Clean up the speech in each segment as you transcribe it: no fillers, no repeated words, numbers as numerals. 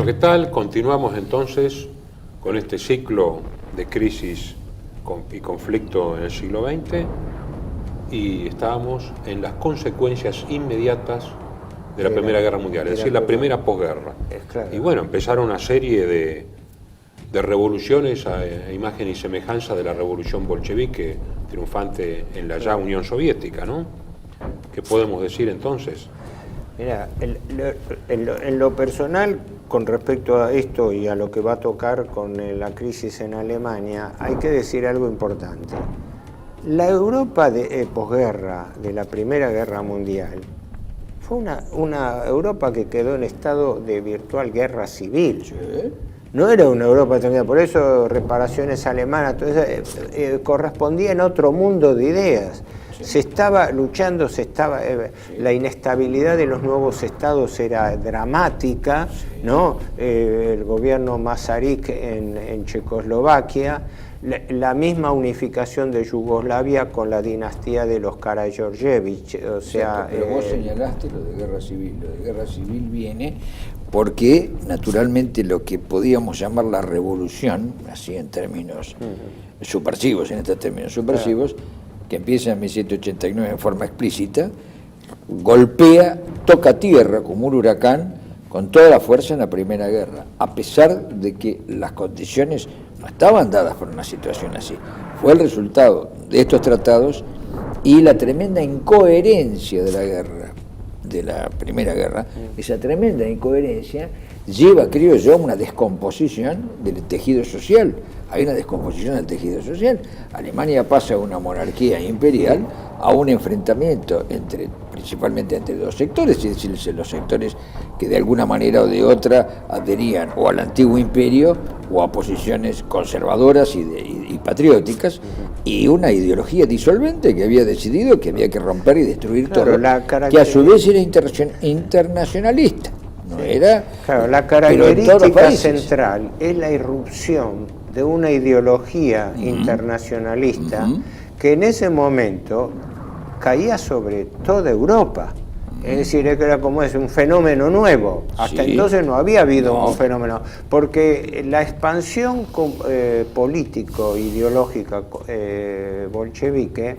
¿qué tal? Continuamos entonces con este ciclo de crisis y conflicto en el siglo XX y estábamos en las consecuencias inmediatas de la Primera Guerra Mundial, es decir, la primera posguerra. Y bueno, empezaron una serie de revoluciones a imagen y semejanza de la revolución bolchevique triunfante en la ya Unión Soviética, ¿no? ¿Qué podemos decir entonces? Mira, en lo personal, con respecto a esto y a lo que va a tocar con la crisis en Alemania, hay que decir algo importante. La Europa de posguerra, de la Primera Guerra Mundial, fue una Europa que quedó en estado de virtual guerra civil. Sí. No era una Europa tranquila, por eso reparaciones alemanas, todo eso, correspondía en otro mundo de ideas. Sí. Se estaba luchando, la inestabilidad de los nuevos estados era dramática, sí. ¿No? El gobierno Masaryk en Checoslovaquia, la misma unificación de Yugoslavia con la dinastía de los Karađorđević, o sea... Pero vos señalaste lo de guerra civil. Lo de guerra civil viene porque, naturalmente, lo que podíamos llamar la revolución, así en términos subversivos, que empieza en 1789 en forma explícita, golpea, toca tierra como un huracán con toda la fuerza en la Primera Guerra, a pesar de que las condiciones no estaban dadas por una situación así. Fue el resultado de estos tratados y la tremenda incoherencia de la guerra, de la Primera Guerra. Esa tremenda incoherencia lleva, creo yo, a una descomposición del tejido social. Hay una descomposición del tejido social. Alemania pasa de una monarquía imperial a un enfrentamiento principalmente entre dos sectores, es decir, los sectores que de alguna manera o de otra adherían o al antiguo imperio o a posiciones conservadoras y patrióticas, y una ideología disolvente que había decidido que había que romper y destruir todo, que a su vez era internacionalista. No era, claro, la característica central es la irrupción de una ideología internacionalista que en ese momento caía sobre toda Europa. Es decir, era como un fenómeno nuevo. Hasta entonces no había habido un fenómeno, porque la expansión político-ideológica bolchevique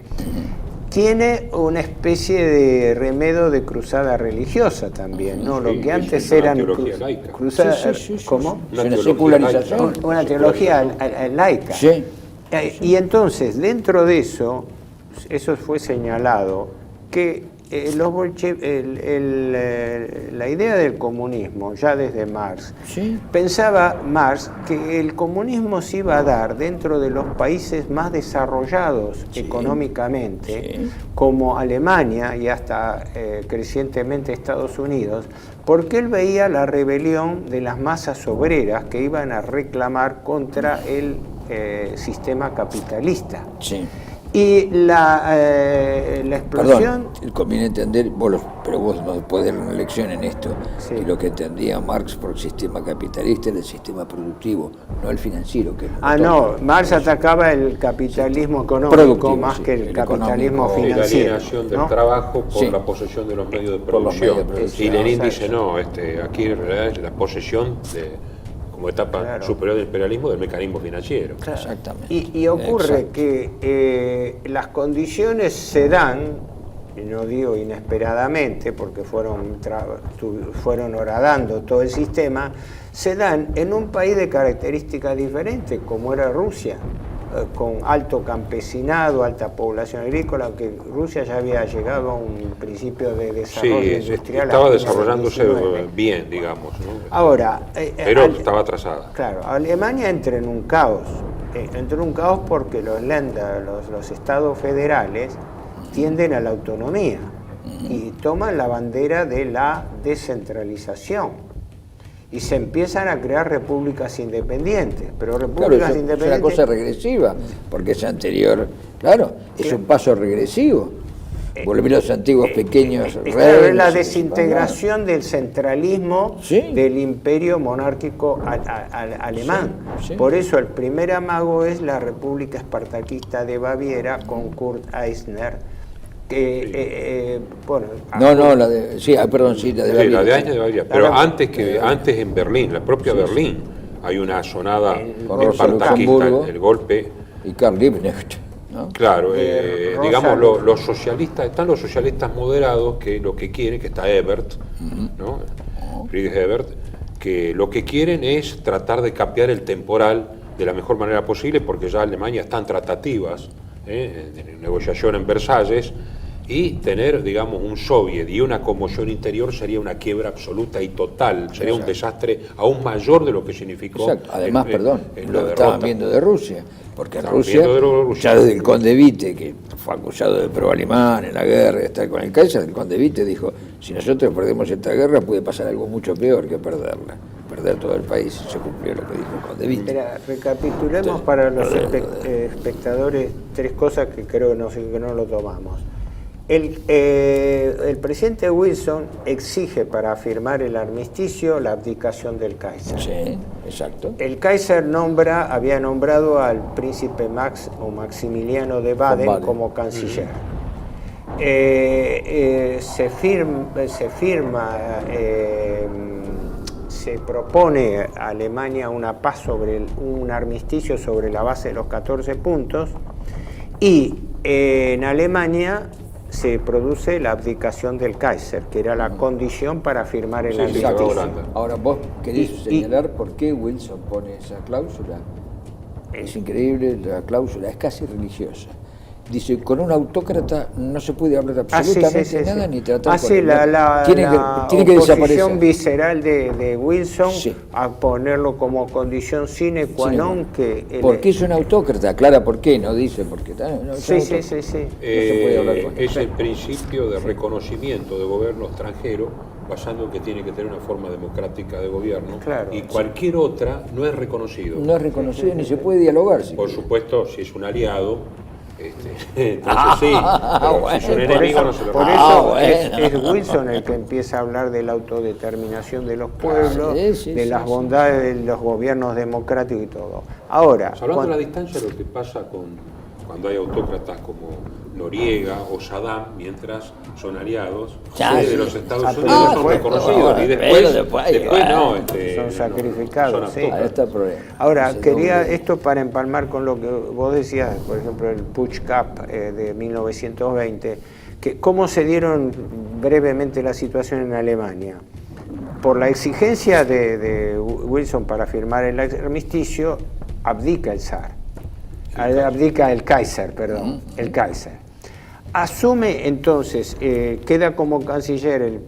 tiene una especie de remedo de cruzada religiosa también, ¿no? Lo que antes eran cruzadas, ¿cómo? Una secularización. Una teología laica. Sí. Y entonces, dentro de eso fue señalado que la idea del comunismo, ya desde Marx, pensaba Marx que el comunismo se iba a dar dentro de los países más desarrollados económicamente, como Alemania y hasta crecientemente Estados Unidos, porque él veía la rebelión de las masas obreras que iban a reclamar contra el sistema capitalista. Y la explosión... Perdón, conviene entender, pero vos no podés dar una lección en esto, que lo que entendía Marx por el sistema capitalista era el sistema productivo, no el financiero. Que Marx atacaba el capitalismo económico más que el capitalismo financiero. La alienación del trabajo por la posesión de los medios de producción. Y Lenin dice, aquí en realidad es la posesión como etapa superior del imperialismo, del mecanismo financiero. Exactamente. Y ocurre que las condiciones se dan, y no digo inesperadamente, porque fueron horadando todo el sistema, se dan en un país de características diferentes, como era Rusia, con alto campesinado, alta población agrícola, que Rusia ya había llegado a un principio de desarrollo industrial. Estaba desarrollándose bien, digamos, ¿no? Ahora, pero estaba atrasada. Claro, Alemania entra en un caos. Porque los estados federales tienden a la autonomía y toman la bandera de la descentralización. Y se empiezan a crear repúblicas independientes, pero repúblicas independientes... Es una cosa regresiva, porque es anterior, es un paso regresivo. Volver a los antiguos pequeños reinos. Es la desintegración del centralismo del imperio monárquico alemán. Por eso el primer amago es la República Espartaquista de Baviera con Kurt Eisner, Bueno, la de... Sí, perdón, sí, la de Sí, Baviera. la de Eichmann de Baviera. Pero antes en Berlín, la propia Berlín, hay una sonada espartaquista, el golpe. Y Karl Liebknecht, ¿no? Claro, digamos, los socialistas, están los socialistas moderados que lo que quieren, que está Ebert, ¿no? Friedrich Ebert, que lo que quieren es tratar de capear el temporal de la mejor manera posible, porque ya Alemania está en tratativas, en negociación en Versalles, y tener, digamos, un soviet y una conmoción interior sería una quiebra absoluta y total, sería un desastre aún mayor de lo que significó. Exacto. Además, en lo la estaban derrota. viendo de Rusia, porque en Estaban Rusia, viendo de Rusia. ya desde el conde Witte, que fue acusado de pro-alemán en la guerra, de estar con el Kaiser, el conde Witte dijo, si nosotros perdemos esta guerra puede pasar algo mucho peor que perderla, perder todo el país. Se cumplió lo que dijo el conde Witte. Mira, recapitulemos para los espectadores tres cosas que creo que no lo tomamos. El presidente Wilson exige para firmar el armisticio la abdicación del Kaiser. Sí, exacto. El Kaiser había nombrado al príncipe Max o Maximiliano de Baden como canciller. Se propone a Alemania una paz un armisticio sobre la base de los 14 puntos, y en Alemania se produce la abdicación del Kaiser, que era la condición para firmar el armisticio. Ahora, vos querés señalar por qué Wilson pone esa cláusula. Es increíble, la cláusula es casi religiosa. Dice, con un autócrata no se puede hablar absolutamente nada ni tratar con él. La tiene que desaparecer. oposición visceral de Wilson a ponerlo como condición sine qua non que... ¿Por qué es un autócrata? Aclara por qué, no dice por qué. No se puede hablar con él. Es el principio de reconocimiento de gobierno extranjero, basando en que tiene que tener una forma democrática de gobierno, y cualquier otra no es reconocido. No es reconocido ni se puede dialogar. Por supuesto, si es un aliado... entonces sí, pero si es un enemigo no se lo es Wilson el que empieza a hablar de la autodeterminación de los pueblos, de las bondades de los gobiernos democráticos y todo. Ahora, hablando de la distancia, lo que pasa cuando hay autócratas como Noriega o Saddam, mientras son aliados de los Estados Unidos, son reconocidos, y después son sacrificados. Ahora, quería esto para empalmar con lo que vos decías, por ejemplo, el Putsch Cup de 1920, que cómo se dieron brevemente la situación en Alemania. Por la exigencia de Wilson para firmar el armisticio, abdica el zar. Abdica el Kaiser, perdón, el Kaiser. Asume entonces, queda como canciller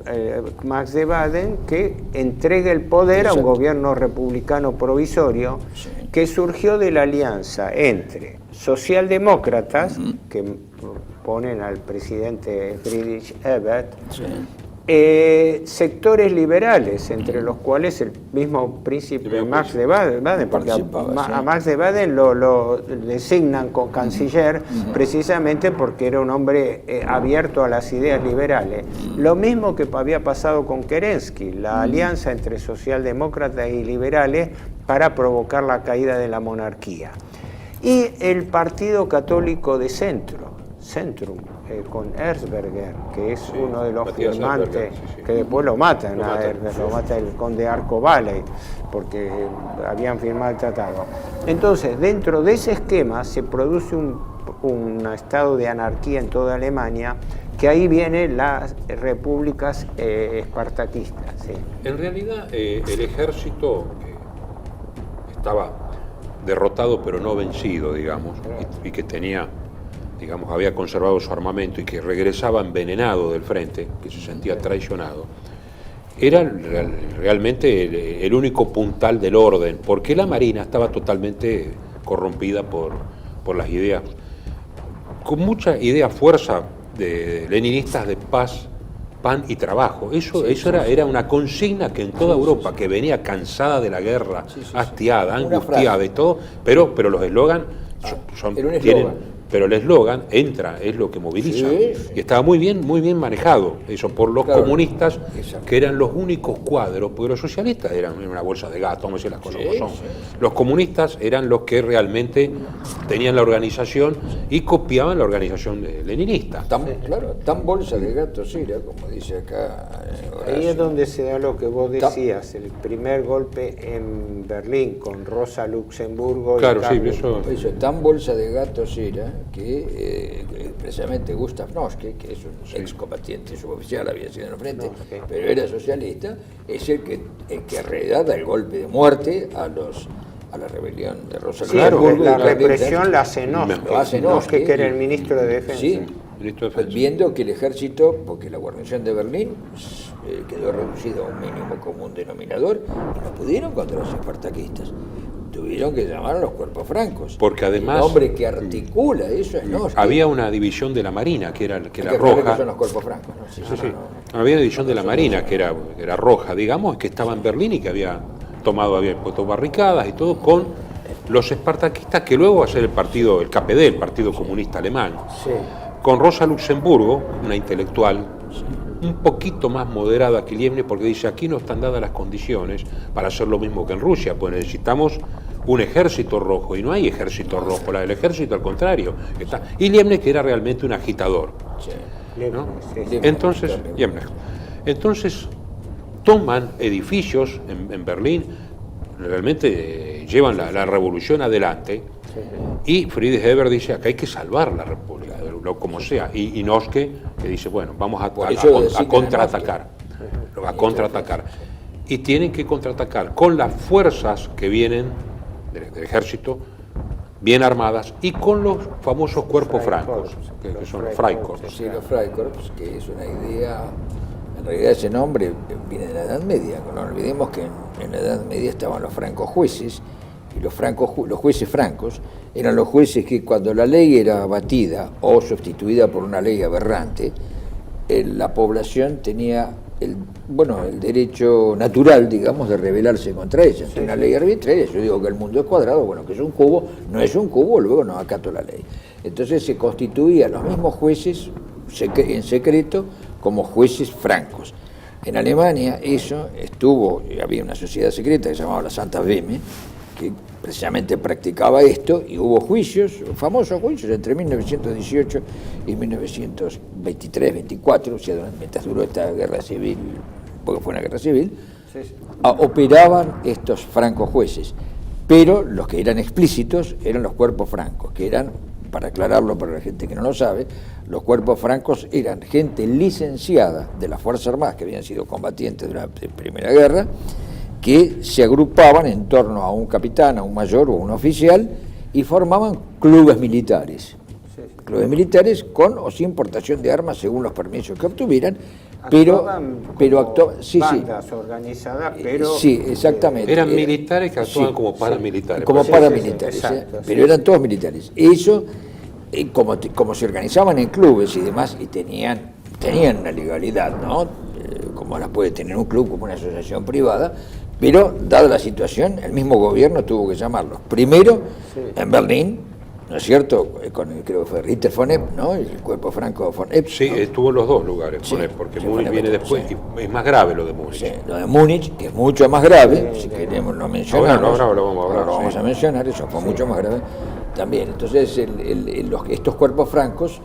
Max de Baden, que entrega el poder a un gobierno republicano provisorio que surgió de la alianza entre socialdemócratas, que ponen al presidente Friedrich Ebert, sectores liberales, entre los cuales el mismo príncipe Max de Baden, porque a Max de Baden lo designan como canciller precisamente porque era un hombre abierto a las ideas liberales. Lo mismo que había pasado con Kerensky, la alianza entre socialdemócratas y liberales para provocar la caída de la monarquía. Y el Partido Católico de Centrum, con Erzberger, que es uno de los firmantes, que después lo matan, lo mata el conde Arco-Valley, porque habían firmado el tratado. Entonces, dentro de ese esquema se produce un estado de anarquía en toda Alemania, que ahí vienen las repúblicas espartaquistas. En realidad, el ejército estaba derrotado pero no vencido, digamos, y que tenía... digamos, había conservado su armamento y que regresaba envenenado del frente, que se sentía traicionado, era realmente el único puntal del orden, porque la Marina estaba totalmente corrompida por las ideas, con mucha idea fuerza de leninistas de paz, pan y trabajo. Eso era una consigna que en toda Europa, que venía cansada de la guerra, hastiada, angustiada y todo, pero los eslogan pero el eslogan entra, es lo que moviliza. Sí, sí. Y estaba muy bien manejado eso por los comunistas, exacto. que eran los únicos cuadros, porque los socialistas eran una bolsa de gato, vamos a decir las cosas como son. Sí. Los comunistas eran los que realmente tenían la organización y copiaban la organización leninista. Tan bolsa de gatos era, como dice acá Horacio. Ahí es donde se da lo que vos decías, el primer golpe en Berlín con Rosa Luxemburgo. Claro, y sí, Carlos. eso. Tan bolsa de gatos era que precisamente Gustav Noske, que es un excombatiente suboficial, había sido en el frente, pero era socialista, es el que en realidad da el golpe de muerte a la rebelión de Rosa Luxemburgo. La represión la hace Noske, Noske, que era el ministro de Defensa. Sí, viendo que el ejército, porque la guarnición de Berlín quedó reducida a un mínimo común denominador, y no pudieron contra los espartaquistas. Tuvieron que llamar a los cuerpos francos. Porque además el hombre que articula eso es Noske. Había una división de la Marina que era que roja. son los cuerpos francos, ¿no? Sí. Había una división de la Marina que era roja, digamos, que estaba en Berlín y que había puesto barricadas y todo con los espartaquistas, que luego va a ser el KPD, el Partido Comunista Alemán. Sí. Con Rosa Luxemburgo, una intelectual, un poquito más moderada que Liebknecht, porque dice, aquí no están dadas las condiciones para hacer lo mismo que en Rusia, pues necesitamos un ejército rojo, y no hay ejército rojo, el ejército al contrario. Y Liebknecht, que era realmente un agitador. Sí. ¿No? Entonces, toman edificios en Berlín, realmente llevan la revolución adelante, y Friedrich Ebert dice, acá hay que salvar la República, como sea, y Noske, que dice, bueno, vamos a contraatacar, y tienen que contraatacar con las fuerzas que vienen del ejército, bien armadas, y con los famosos cuerpos francos, que son los Freikorps. Sí, los Freikorps, que es una idea, en realidad ese nombre viene de la Edad Media. No olvidemos que en la Edad Media estaban los francos jueces, y los jueces francos eran los jueces que cuando la ley era abatida o sustituida por una ley aberrante, la población tenía el derecho natural, digamos, de rebelarse contra ella. Ante una ley arbitraria, yo digo que el mundo es cuadrado, bueno, que es un cubo, no es un cubo, luego no acato la ley. Entonces se constituían los mismos jueces en secreto como jueces francos. En Alemania eso había una sociedad secreta que se llamaba la Santa Wemme, que precisamente practicaba esto, y hubo juicios, famosos juicios, entre 1918 y 1923-24, o sea, mientras duró esta guerra civil, porque fue una guerra civil, operaban estos francos jueces, pero los que eran explícitos eran los cuerpos francos, que eran, para aclararlo para la gente que no lo sabe, los cuerpos francos eran gente licenciada de las Fuerzas Armadas que habían sido combatientes durante la Primera Guerra, que se agrupaban en torno a un capitán, a un mayor o a un oficial, y formaban clubes militares. Clubes militares con o sin portación de armas según los permisos que obtuvieran, pero bandas organizadas, pero sí, exactamente. Eran militares que actuaban como paramilitares. Como paramilitares, pero eran todos militares. Eso, como se organizaban en clubes y demás, y tenían una legalidad, ¿no? Como la puede tener un club, como una asociación privada, pero dada la situación, el mismo gobierno tuvo que llamarlos. Primero, en Berlín, ¿no es cierto? Creo que fue Ritter von Epp, ¿no? El cuerpo franco von Epp. Sí, estuvo en los dos lugares, porque Múnich viene después, y es más grave lo de Múnich. Sí, lo de Múnich, que es mucho más grave, si queremos lo mencionamos. Ahora lo vamos a mencionar, eso fue mucho más grave también. Entonces, estos cuerpos francos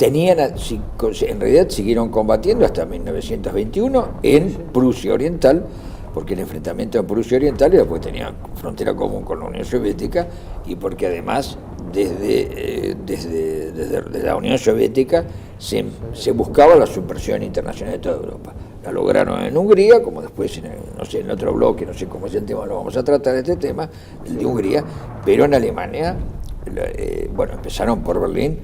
en realidad siguieron combatiendo hasta 1921 en Prusia Oriental, porque el enfrentamiento en Prusia Oriental y después tenía frontera común con la Unión Soviética, y porque además desde la Unión Soviética se buscaba la subversión internacional de toda Europa. La lograron en Hungría, como después en otro bloque, no sé cómo es el tema, lo vamos a tratar este tema, el de Hungría, pero en Alemania, empezaron por Berlín.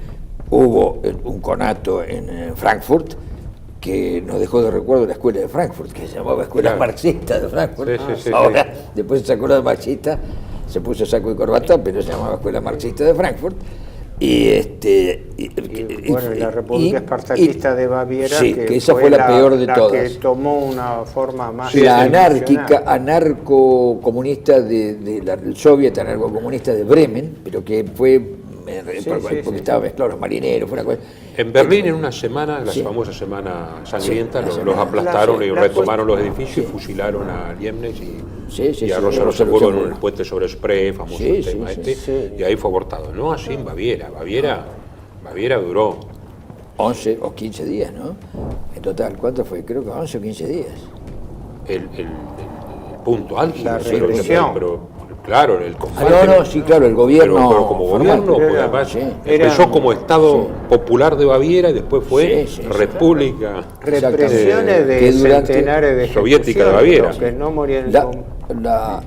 Hubo un conato en Frankfurt que nos dejó de recuerdo la escuela de Frankfurt, que se llamaba Escuela Marxista de Frankfurt. Ahora, después se sacó la marxista, se puso saco y corbata, pero se llamaba Escuela Marxista de Frankfurt. La República Espartaquista de Baviera, que esa fue la peor de todas. Que tomó una forma más la anarco-comunista del soviet anarco-comunista de Bremen, pero que fue porque estaba mezclado los marineros, fue una cosa. En Berlín, en una semana, la famosa semana sangrienta, los aplastaron y retomaron los edificios y fusilaron a Liebknecht y a Rosa Luxemburgo en el puente sobre Spree, famoso tema y ahí fue abortado. No así en Baviera. Baviera duró 11 o 15 días, ¿no? En total, ¿cuánto fue? Creo que 11 o 15 días. El punto álgido. La represión. Pero claro, el combate. No, sí, claro, el gobierno. Pero como gobierno, porque además empezó como Estado popular de Baviera y después fue República. Represiones de centenares de soviética de Baviera. Que no morían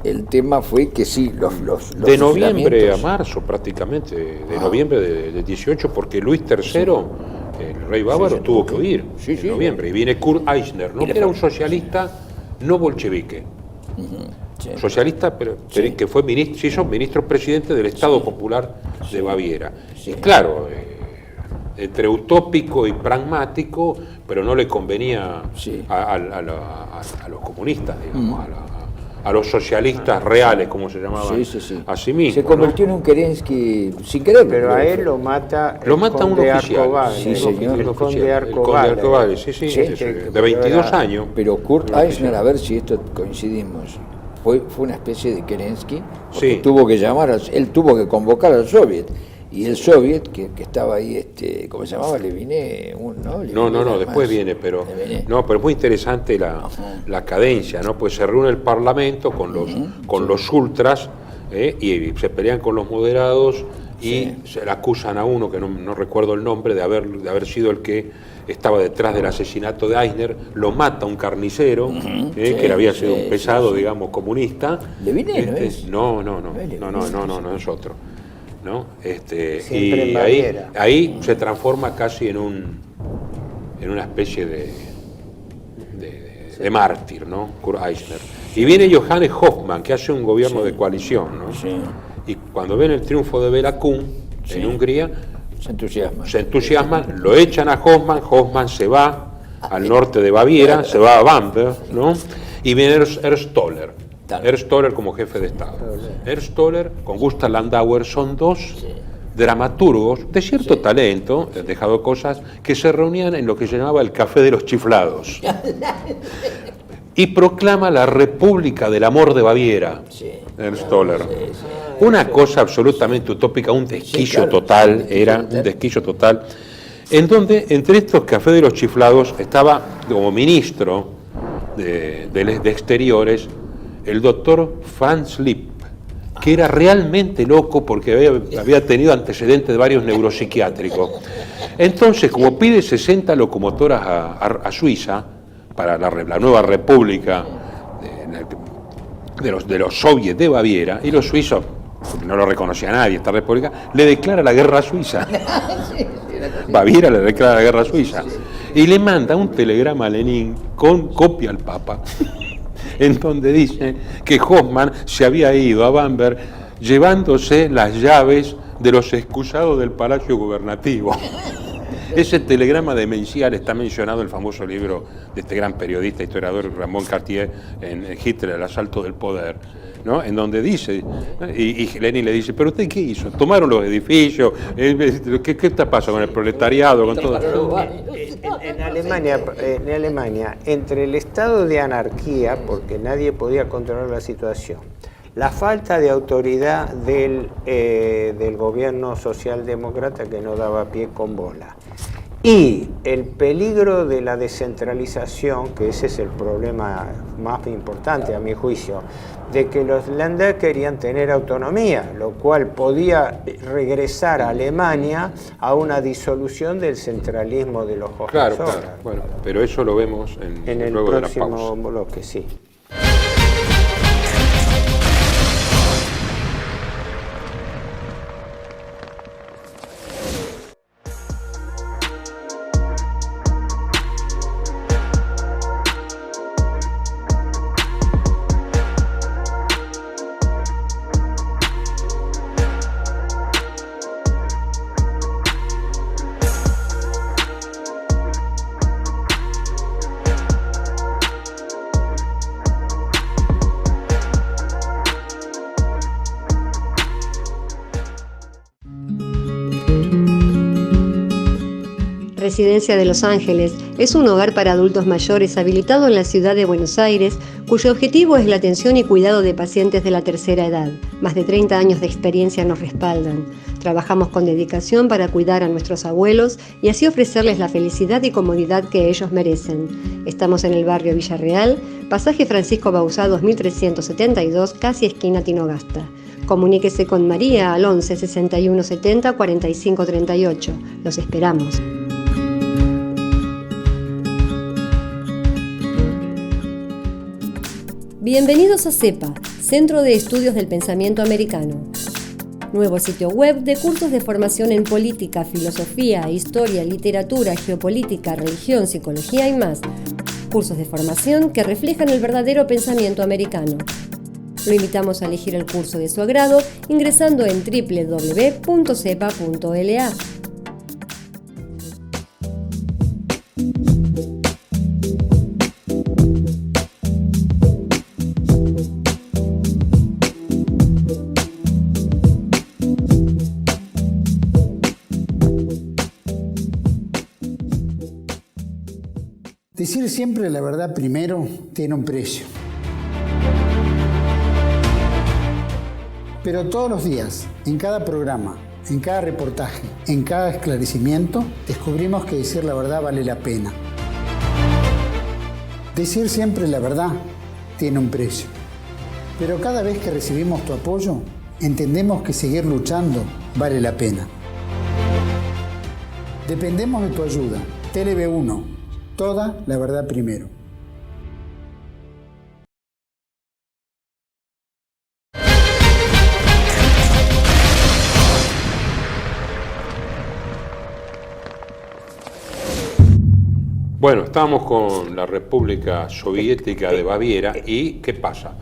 el tema fue que sí, los de noviembre a marzo prácticamente, de noviembre de 18, porque Luis III, el rey bávaro, tuvo que huir en noviembre. Y viene Kurt Eisner, ¿no? Que era un socialista no bolchevique. Socialista, pero que fue ministro, se hizo ministro presidente del Estado Popular de Baviera. Y claro, entre utópico y pragmático, pero no le convenía a los comunistas, digamos, a los socialistas reales, como se llamaban a sí mismos. Se convirtió en un Kerensky sin querer. Pero a él lo mata un oficial. El conde Arcoballi, de 22 años. Pero Kurt Eisner, a ver si esto coincidimos, fue una especie de Kerensky, porque tuvo que llamar, él tuvo que convocar al soviet, y el soviet, que estaba ahí, ¿cómo se llamaba? No, después viene, pero es muy interesante la cadencia, ¿no? Pues se reúne el Parlamento con los ultras, y se pelean con los moderados, y se le acusan a uno, que no recuerdo el nombre, de haber sido el que estaba detrás del asesinato de Eisner, lo mata un carnicero, que había sido un pesado, digamos, comunista. Leviné, ¿no es otro. ¿No? Y ahí se transforma casi en una especie de mártir, ¿no? Kurt Eisner. Y viene Johannes Hoffmann, que hace un gobierno de coalición, ¿no? Y cuando ven el triunfo de Bela Kun en Hungría, se entusiasman, lo echan a Hoffmann se va al norte de Baviera, se va a Bamberg, ¿no? Y viene Ernst Toller como jefe de Estado. Ernst Toller con Gustav Landauer son dos dramaturgos de cierto talento, he dejado cosas, que se reunían en lo que se llamaba el Café de los Chiflados. Y proclama la República del Amor de Baviera, Ernst Toller. Una cosa absolutamente utópica, un desquicio total, un desquicio total, en donde entre estos Cafés de los Chiflados estaba como ministro de Exteriores el doctor Franz Lipp, que era realmente loco porque había tenido antecedentes de varios neuropsiquiátricos. Entonces, como pide 60 locomotoras a Suiza, para la nueva república de los soviets de Baviera, y los suizos, no lo reconocía nadie, esta república, le declara la guerra a Suiza. Baviera le declara la guerra a Suiza. Y le manda un telegrama a Lenin con copia al Papa, en donde dice que Hoffmann se había ido a Bamberg llevándose las llaves de los excusados del Palacio Gubernativo. Ese telegrama demencial está mencionado en el famoso libro de este gran periodista, historiador Ramón Cartier, en Hitler, el asalto del poder, ¿no? En donde dice, y Lenin le dice, ¿pero usted qué hizo? ¿Tomaron los edificios? ¿Qué está pasando con el proletariado? Con todo esto? En Alemania, entre el estado de anarquía, porque nadie podía controlar la situación, la falta de autoridad del gobierno socialdemócrata que no daba pie con bola, y el peligro de la descentralización, que ese es el problema más importante a mi juicio, de que los Länder querían tener autonomía, lo cual podía regresar a Alemania a una disolución del centralismo de los Hohenzollern. Claro, bueno, pero eso lo vemos en el luego próximo de la pausa. bloque, sí. Residencia de Los Ángeles es un hogar para adultos mayores habilitado en la ciudad de Buenos Aires, cuyo objetivo es la atención y cuidado de pacientes de la tercera edad. Más de 30 años de experiencia nos respaldan. Trabajamos con dedicación para cuidar a nuestros abuelos y así ofrecerles la felicidad y comodidad que ellos merecen. Estamos en el barrio Villarreal, pasaje Francisco Bauzá 2372, casi esquina Tinogasta. Comuníquese con María al 11 61 70 45 38. Los esperamos. Bienvenidos a CEPA, Centro de Estudios del Pensamiento Americano. Nuevo sitio web de cursos de formación en política, filosofía, historia, literatura, geopolítica, religión, psicología y más. Cursos de formación que reflejan el verdadero pensamiento americano. Lo invitamos a elegir el curso de su agrado ingresando en www.cepa.la. Decir siempre la verdad primero tiene un precio. Pero todos los días, en cada programa, en cada reportaje, en cada esclarecimiento, descubrimos que decir la verdad vale la pena. Decir siempre la verdad tiene un precio. Pero cada vez que recibimos tu apoyo, entendemos que seguir luchando vale la pena. Dependemos de tu ayuda. TLB1, toda la verdad primero. Bueno, estamos con la República Soviética de Baviera y ¿qué pasa?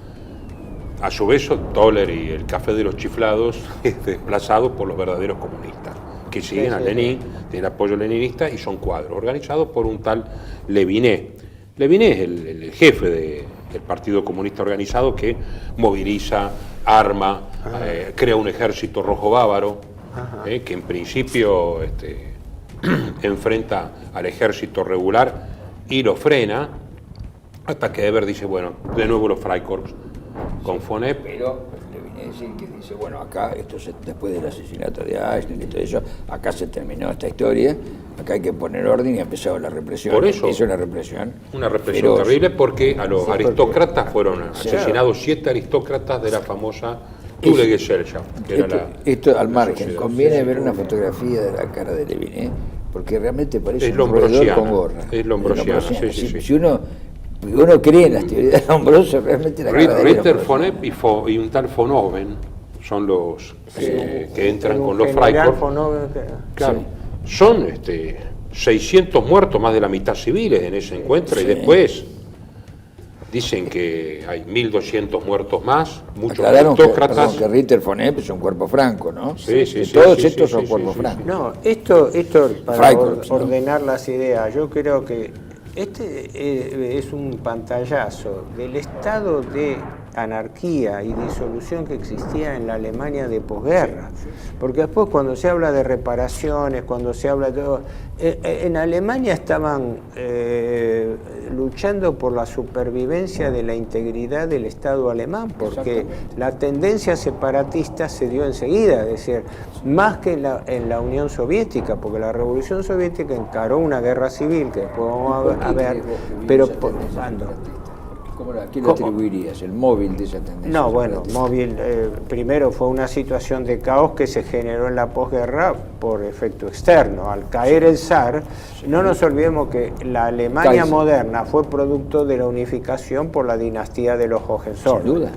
A su vez, Toller y el Café de los Chiflados es desplazado por los verdaderos comunistas, que siguen a Lenin, tienen apoyo leninista y son cuadros, organizados por un tal Leviné. Leviné es el jefe del Partido Comunista Organizado que moviliza, arma, crea un ejército rojo bávaro, que en principio enfrenta al ejército regular y lo frena, hasta que Eber dice, bueno, de nuevo los Freikorps con Fonep. Pero Leviné es el que dice, bueno, acá, después del asesinato de Eichmann y todo eso, acá se terminó esta historia, acá hay que poner orden y ha empezado la represión. Por eso, es una represión feroz, terrible, porque a los aristócratas fueron asesinados 7 aristócratas de la famosa Tule-Gesellschaft. Esto al margen, conviene ver una fotografía de la cara de Leviné, porque realmente parece un roedor con gorra. Es lombrosiana, sí. Si uno cree en las teorías de Lombroso, realmente la cara de Ritter, Fonep y un tal von Oben son los que entran con los Freikorps. Claro, son 600 muertos, más de la mitad civiles en ese encuentro, y después dicen que hay 1.200 muertos más, muchos aristócratas. Que Ritter, Fonep es un cuerpo franco, ¿no? Sí, todos estos son cuerpos francos. No, esto para ordenar las ideas, yo creo que es un pantallazo del estado de anarquía y disolución que existía en la Alemania de posguerra. Porque después cuando se habla de reparaciones, cuando se habla de todo, en Alemania estaban luchando por la supervivencia de la integridad del Estado alemán, porque la tendencia separatista se dio enseguida, es decir, más que en la Unión Soviética, porque la Revolución Soviética encaró una guerra civil que después vamos a ver, pero ¿cuándo? ¿A quién lo atribuirías? ¿El móvil de esa tendencia? No, bueno, móvil, primero fue una situación de caos que se generó en la posguerra por efecto externo. Al caer el zar, no nos olvidemos que la Alemania moderna fue producto de la unificación por la dinastía de los Hohenzollern. Sin duda.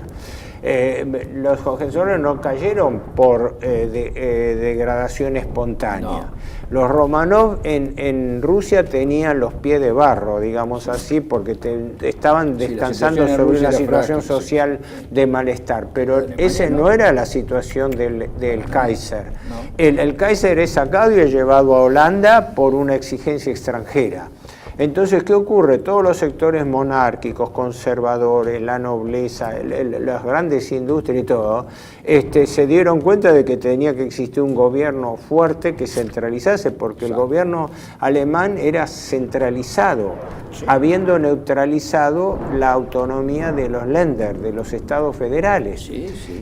Los Hohenzollern no cayeron por degradación espontánea. No. Los Romanov en Rusia tenían los pies de barro, digamos así, porque estaban descansando sobre una situación social de malestar. Pero esa no era la situación del Kaiser. No. El Kaiser es sacado y es llevado a Holanda por una exigencia extranjera. Entonces, ¿qué ocurre? Todos los sectores monárquicos, conservadores, la nobleza, las grandes industrias y todo, se dieron cuenta de que tenía que existir un gobierno fuerte que centralizase, porque el gobierno alemán era centralizado, habiendo neutralizado la autonomía de los Länder, de los estados federales.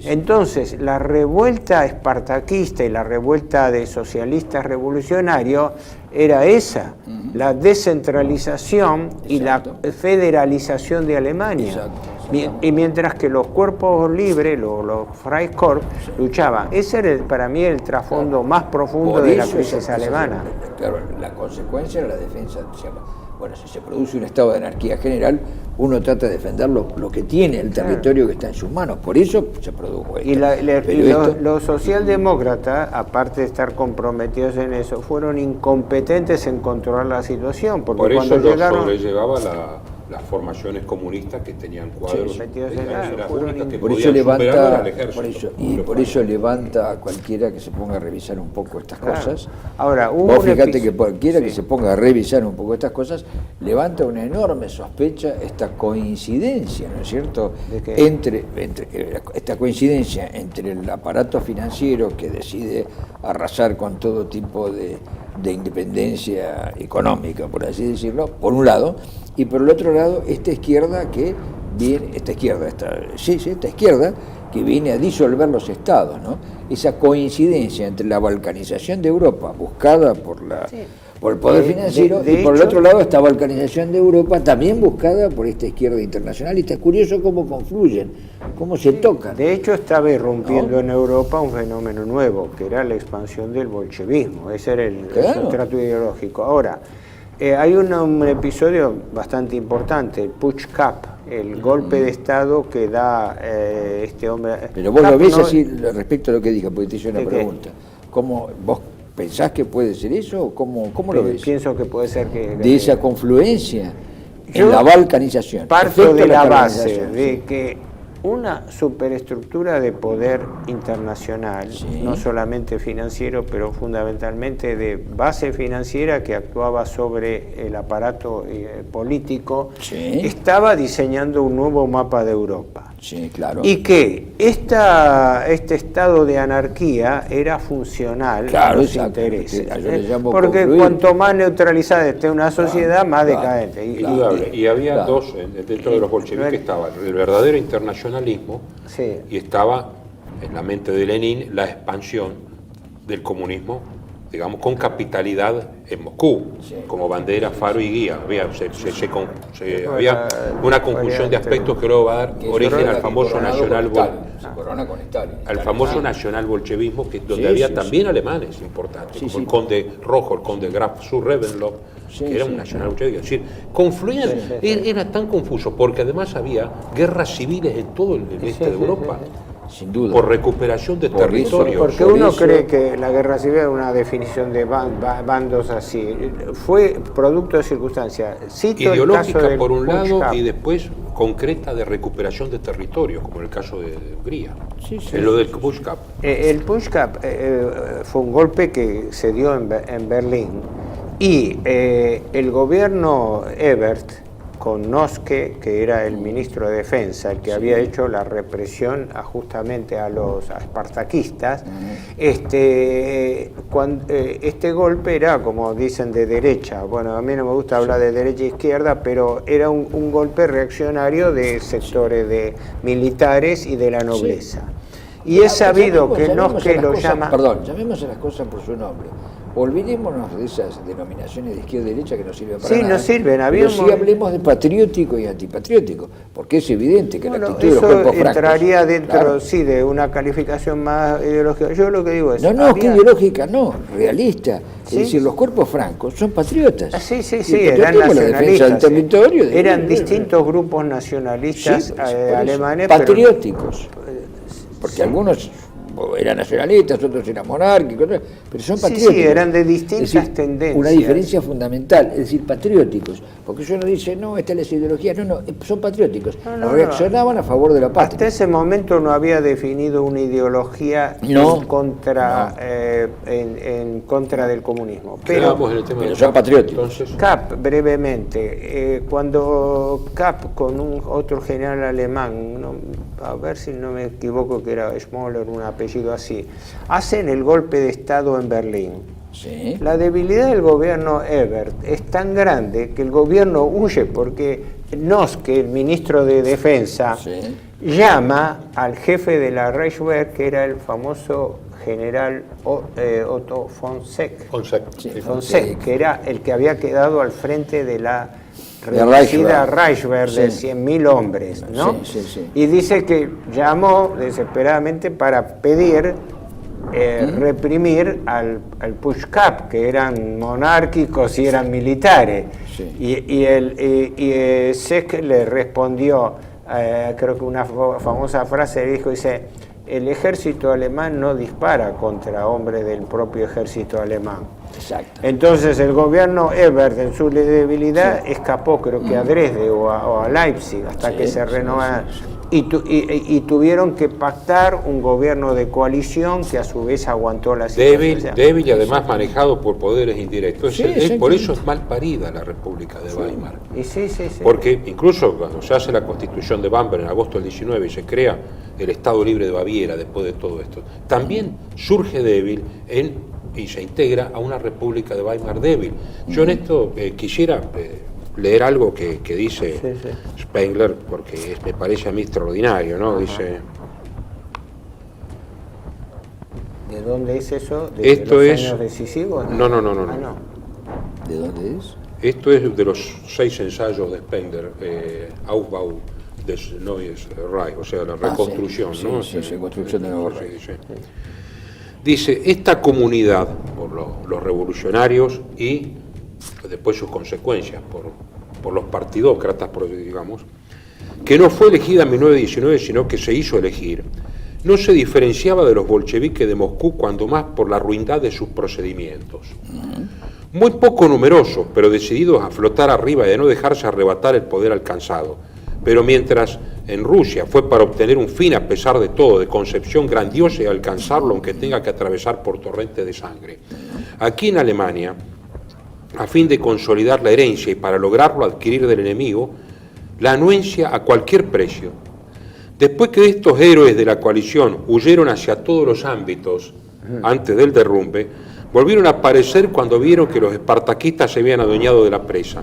Entonces, la revuelta espartaquista y la revuelta de socialistas revolucionarios era esa, la descentralización y la federalización de Alemania. Y mientras que los cuerpos libres, los Freikorps, luchaban. Ese era para mí el trasfondo más profundo de la crisis alemana. Claro, la consecuencia era la defensa. Bueno, si se produce un estado de anarquía general, uno trata de defender lo que tiene, el territorio que está en sus manos. Por eso se produjo esto. Y los socialdemócratas, aparte de estar comprometidos en eso, fueron incompetentes en controlar la situación. Porque por cuando eso llegaron, sobrellevaba las formaciones comunistas que tenían cuadros. Por eso levanta, por eso levanta a cualquiera que se ponga a revisar un poco estas cosas. Ahora, vos fíjate que cualquiera que se ponga a revisar un poco estas cosas levanta una enorme sospecha, esta coincidencia, ¿no es cierto? Entre esta coincidencia entre el aparato financiero que decide arrasar con todo tipo de independencia económica, por así decirlo, por un lado, y por el otro lado esta izquierda que viene a disolver los estados, ¿no? Esa coincidencia entre la balcanización de Europa buscada por el poder financiero y por el otro lado esta balcanización de Europa también buscada por esta izquierda internacionalista. Es curioso cómo confluyen, cómo se tocan. De hecho estaba irrumpiendo en Europa un fenómeno nuevo, que era la expansión del bolchevismo. Ese era el sustrato ideológico. Ahora, hay un episodio bastante importante, el Putsch Cup, el golpe de Estado que da este hombre. Pero vos lo ves así respecto a lo que dije, porque te hice una pregunta. ¿Cómo vos pensás que puede ser eso o cómo lo ves? Pienso que puede ser que... De esa confluencia en la balcanización. Parto de la base de que una superestructura de poder internacional, no solamente financiero, pero fundamentalmente de base financiera que actuaba sobre el aparato político, estaba diseñando un nuevo mapa de Europa. Sí, claro. Y que este estado de anarquía era funcional a los intereses. Porque cuanto más neutralizada esté una sociedad, más decadente. Y había dos, dentro de los bolcheviques estaba el verdadero internacionalismo y estaba en la mente de Lenin la expansión del comunismo, digamos, con capitalidad en Moscú, como bandera, faro y guía. Había una conjunción de aspectos que luego va a dar origen al famoso nacional-bolchevismo, donde había también alemanes importantes, como el conde Rojo, el conde Graf zu Reventlow, que era un nacional-bolchevique. Es decir, confluían, era tan confuso, porque además había guerras civiles en todo el este de Europa. Sin duda. Por recuperación de territorios. Porque uno cree que la guerra civil era una definición de bandos así. Fue producto de circunstancias. Ideológica por un lado y después concreta de recuperación de territorios, como en el caso de Hungría. En lo del Putsch Cup. El Putsch Cup fue un golpe que se dio en Berlín y el gobierno Ebert, con Noske, que era el ministro de Defensa, el que había hecho la represión justamente a los espartaquistas, este golpe era, como dicen, de derecha. Bueno, a mí no me gusta hablar de derecha e izquierda, pero era un golpe reaccionario de sectores de militares y de la nobleza. Y es sabido que Noske lo llama... Perdón, llamemos a las cosas por su nombre. Olvidémonos de esas denominaciones de izquierda y derecha que no sirven para nada. Sí, no sirven. Pero sí hablemos de patriótico y antipatriótico, porque es evidente que la actitud de los cuerpos francos... entraría dentro, de una calificación más ideológica. Yo lo que digo es... que ideológica, realista. Es decir, los cuerpos francos son patriotas. Sí, eran nacionalistas. Del territorio, eran distintos grupos nacionalistas alemanes. Patrióticos. Porque algunos eran nacionalistas, otros eran monárquicos, pero son patrióticos. Sí, eran de distintas tendencias. Una diferencia fundamental, es decir, patrióticos, porque uno dice, no, esta es la ideología, no, son patrióticos, reaccionaban a favor de la patria. Hasta ese momento no había definido una ideología en contra del comunismo. Pero son patrióticos. Kapp, brevemente, cuando Kapp con un otro general alemán, a ver si no me equivoco que era Schmoller, un apellido así, hacen el golpe de Estado en Berlín. Sí. La debilidad del gobierno Ebert es tan grande que el gobierno huye porque Noske, el ministro de Defensa, llama al jefe de la Reichswehr, que era el famoso general Otto von Seck, que era el que había quedado al frente de la reducida Reichswehr de 100.000 hombres, ¿no? Y dice que llamó desesperadamente para pedir reprimir al Push-Cap, que eran monárquicos y eran militares. Y Seck le respondió, creo que una famosa frase dijo, dice, el ejército alemán no dispara contra hombres del propio ejército alemán. Exacto. Entonces el gobierno Ebert, en su debilidad, escapó, creo que a Dresde o a Leipzig, hasta que se renovaron. Y tuvieron que pactar un gobierno de coalición que a su vez aguantó la situación. Débil y además manejado por poderes indirectos. Por eso es mal parida la República de Weimar. Porque incluso cuando se hace la Constitución de Bamberg en agosto del 19 y se crea el Estado Libre de Baviera después de todo esto, también surge débil y se integra a una República de Weimar débil. Yo en esto quisiera leer algo que dice Spengler, porque me parece a mí extraordinario, ¿no? Dice... ¿De dónde es eso? ¿De esto los años decisivos? No. ¿De dónde es? Esto es de los 6 ensayos de Spengler, Aufbau des Neues Reich, o sea, la reconstrucción, ¿no? Reconstrucción de Nuevo Reich. Dice, esta comunidad, por los revolucionarios y después sus consecuencias, por los partidócratas, digamos, que no fue elegida en 1919, sino que se hizo elegir, no se diferenciaba de los bolcheviques de Moscú, cuando más por la ruindad de sus procedimientos. Muy poco numerosos, pero decididos a flotar arriba y a no dejarse arrebatar el poder alcanzado. Pero mientras en Rusia fue para obtener un fin a pesar de todo, de concepción grandiosa y alcanzarlo aunque tenga que atravesar por torrentes de sangre. Aquí en Alemania, a fin de consolidar la herencia y para lograrlo adquirir del enemigo, la anuencia a cualquier precio. Después que estos héroes de la coalición huyeron hacia todos los ámbitos antes del derrumbe, volvieron a aparecer cuando vieron que los espartaquistas se habían adueñado de la presa.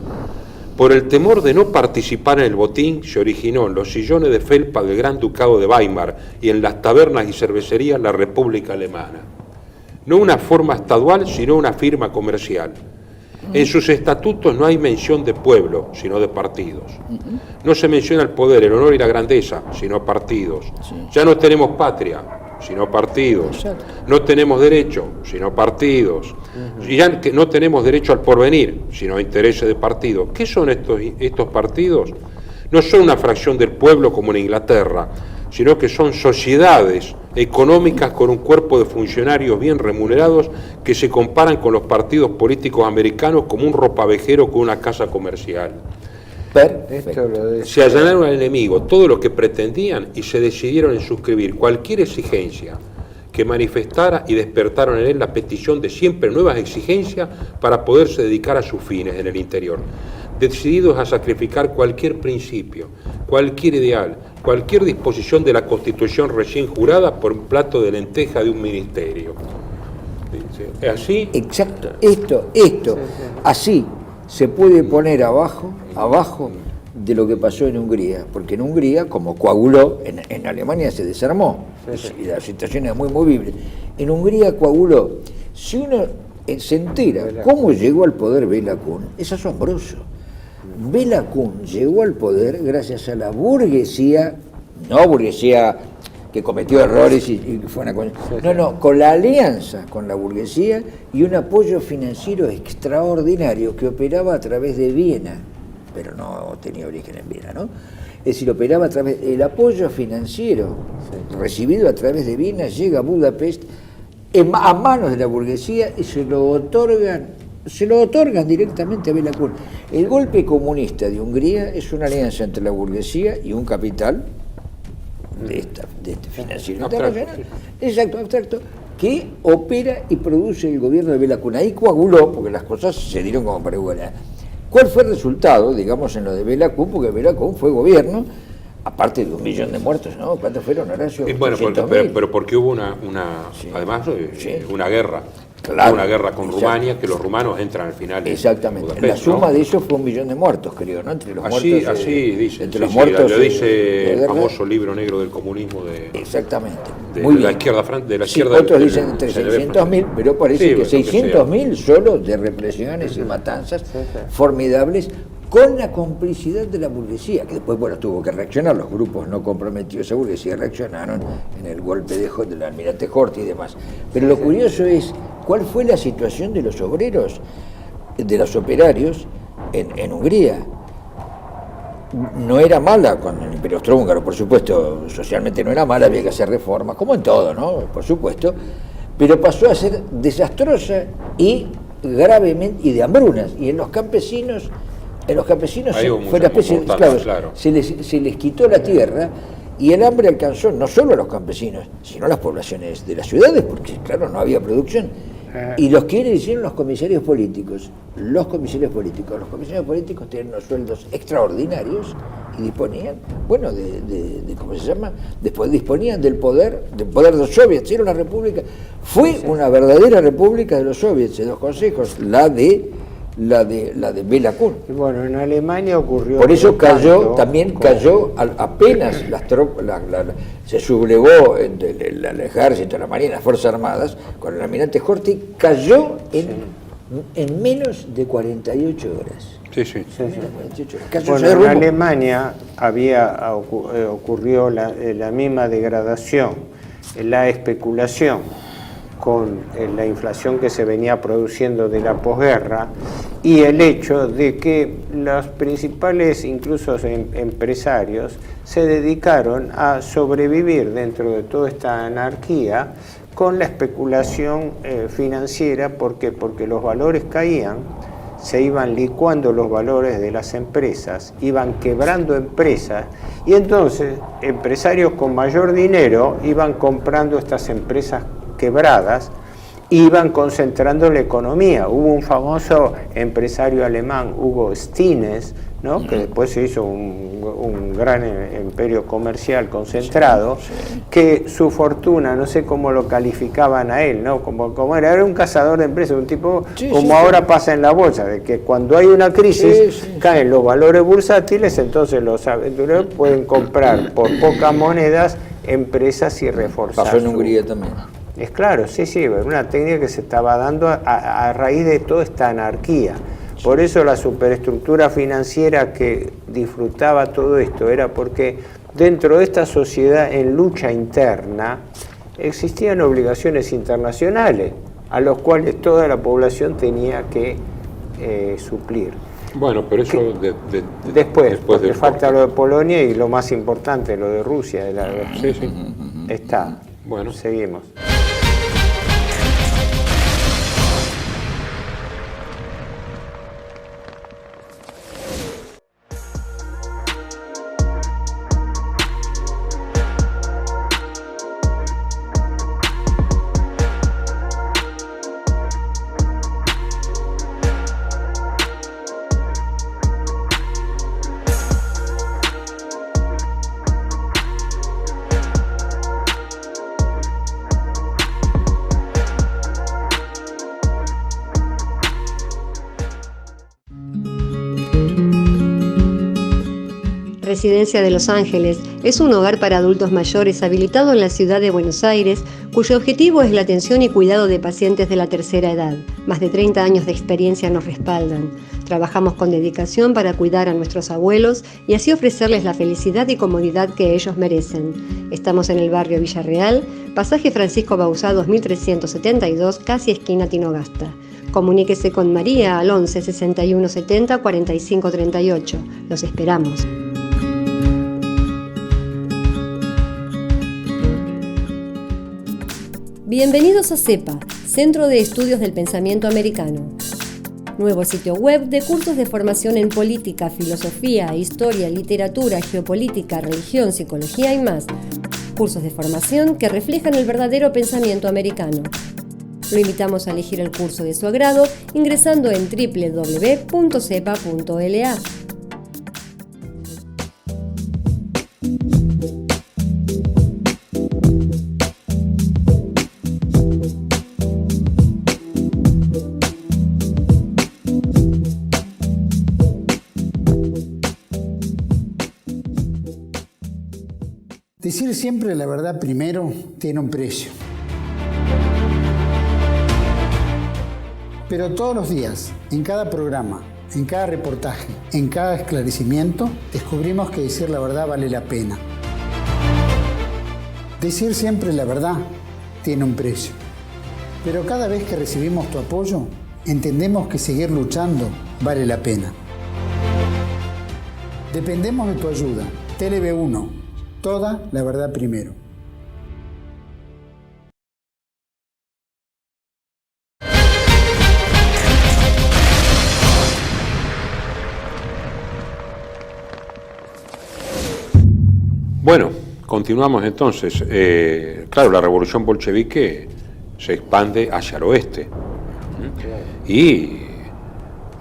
Por el temor de no participar en el botín, se originó en los sillones de felpa del Gran Ducado de Weimar y en las tabernas y cervecerías la República Alemana. No una forma estadual, sino una firma comercial. En sus estatutos no hay mención de pueblo, sino de partidos. No se menciona el poder, el honor y la grandeza, sino partidos. Ya no tenemos patria, sino partidos. No tenemos derecho, sino partidos. Y ya que no tenemos derecho al porvenir, sino intereses de partidos. ¿Qué son estos partidos? No son una fracción del pueblo como en Inglaterra, sino que son sociedades económicas con un cuerpo de funcionarios bien remunerados que se comparan con los partidos políticos americanos como un ropavejero con una casa comercial. Se allanaron al enemigo todo lo que pretendían y se decidieron en suscribir cualquier exigencia que manifestara y despertaron en él la petición de siempre nuevas exigencias para poderse dedicar a sus fines en el interior, decididos a sacrificar cualquier principio, cualquier ideal, cualquier disposición de la Constitución recién jurada por un plato de lenteja de un ministerio. ¿Así? Exacto, esto, así se puede poner abajo de lo que pasó en Hungría, porque en Hungría, como coaguló, en Alemania se desarmó, y la situación es muy movible. En Hungría coaguló. Si uno se entera cómo llegó al poder Béla Kun, es asombroso. Béla Kun llegó al poder gracias a la burguesía, no burguesía que cometió errores y fue una cosa. No, con la alianza con la burguesía y un apoyo financiero extraordinario que operaba a través de Viena, pero no tenía origen en Viena, ¿no? Es decir, operaba a través del apoyo financiero recibido a través de Viena, llega a Budapest a manos de la burguesía y se lo otorgan directamente a Béla Kun. El golpe comunista de Hungría es una alianza entre la burguesía y un capital de este financiero internacional, exacto, abstracto, que opera y produce el gobierno de Béla Kun. Ahí coaguló, porque las cosas se dieron como para igualar. ¿Cuál fue el resultado, digamos, en lo de Béla Kun? Porque Béla Kun fue gobierno, aparte de 1 millón de muertos, ¿no? ¿Cuántos fueron, Horacio? Bueno, pero porque hubo además, una guerra. Claro, una guerra con Rumania, que los rumanos entran al final. Exactamente. Budapest, la suma ¿no? de eso fue 1 millón de muertos, creo, ¿no? Entre los así, muertos. Así dice. Entre los muertos. Lo dice el famoso libro negro del comunismo de. Exactamente. Muy bien. La izquierda de la izquierda. Otros dicen entre 600.000, pero parece que 600.000 solo de represiones y matanzas formidables, con la complicidad de la burguesía, que después, bueno, tuvo que reaccionar. Los grupos no comprometidos a burguesía reaccionaron en el golpe del almirante Horthy y demás. Pero lo curioso es, ¿cuál fue la situación de los obreros, de los operarios en Hungría? No era mala con el Imperio Austrohúngaro, por supuesto, socialmente no era mala, había que hacer reformas, como en todo, ¿no? Por supuesto, pero pasó a ser desastrosa y gravemente, y de hambrunas, y en los campesinos fue una especie de esclavos, se les quitó la tierra y el hambre alcanzó no solo a los campesinos, sino a las poblaciones de las ciudades, porque claro, no había producción. Y los que hicieron los comisarios políticos. Los comisarios políticos tienen unos sueldos extraordinarios y disponían, bueno, ¿cómo se llama? Después disponían del poder de los soviets. Era una república, fue una verdadera república de los soviets, de los consejos, la de Béla Kun. Bueno, en Alemania ocurrió. Por eso cayó apenas las tropas, se sublevó el ejército, la marina, las fuerzas armadas, con el almirante Horthy, cayó en menos de 48 horas. Sí. Bueno, en Alemania ocurrió la misma degradación, la especulación con la inflación que se venía produciendo de la posguerra y el hecho de que los principales, incluso empresarios, se dedicaron a sobrevivir dentro de toda esta anarquía con la especulación financiera. ¿Por qué? Porque los valores caían, se iban licuando los valores de las empresas, iban quebrando empresas y entonces empresarios con mayor dinero iban comprando estas empresas quebradas, iban concentrando la economía. Hubo un famoso empresario alemán, Hugo Stinnes, ¿no? Que después se hizo un gran imperio comercial concentrado, que su fortuna, no sé cómo lo calificaban a él, ¿no? Como era un cazador de empresas, un tipo ahora pasa en la bolsa, de que cuando hay una crisis caen los valores bursátiles, entonces los aventureros pueden comprar por pocas monedas empresas y reforzar. Pasó en Hungría también. Es claro, sí, una técnica que se estaba dando a raíz de toda esta anarquía. Por eso la superestructura financiera que disfrutaba todo esto era porque dentro de esta sociedad en lucha interna existían obligaciones internacionales a los cuales toda la población tenía que suplir. Bueno, pero eso después porque falta lo de Polonia y lo más importante, lo de Rusia. Está. Bueno, seguimos. Residencia de Los Ángeles es un hogar para adultos mayores habilitado en la ciudad de Buenos Aires, cuyo objetivo es la atención y cuidado de pacientes de la tercera edad. Más de 30 años de experiencia nos respaldan. Trabajamos con dedicación para cuidar a nuestros abuelos y así ofrecerles la felicidad y comodidad que ellos merecen. Estamos en el barrio Villarreal, pasaje Francisco Bauzá 2372, casi esquina Tinogasta. Comuníquese con María al 11 61 70 45 38. Los esperamos. Bienvenidos a CEPA, Centro de Estudios del Pensamiento Americano. Nuevo sitio web de cursos de formación en política, filosofía, historia, literatura, geopolítica, religión, psicología y más. Cursos de formación que reflejan el verdadero pensamiento americano. Lo invitamos a elegir el curso de su agrado ingresando en www.cepa.la. Decir siempre la verdad primero tiene un precio. Pero todos los días, en cada programa, en cada reportaje, en cada esclarecimiento, descubrimos que decir la verdad vale la pena. Decir siempre la verdad tiene un precio. Pero cada vez que recibimos tu apoyo, entendemos que seguir luchando vale la pena. Dependemos de tu ayuda. TLB1. Toda la verdad primero. Bueno, continuamos entonces. Claro, la revolución bolchevique se expande hacia el oeste. Y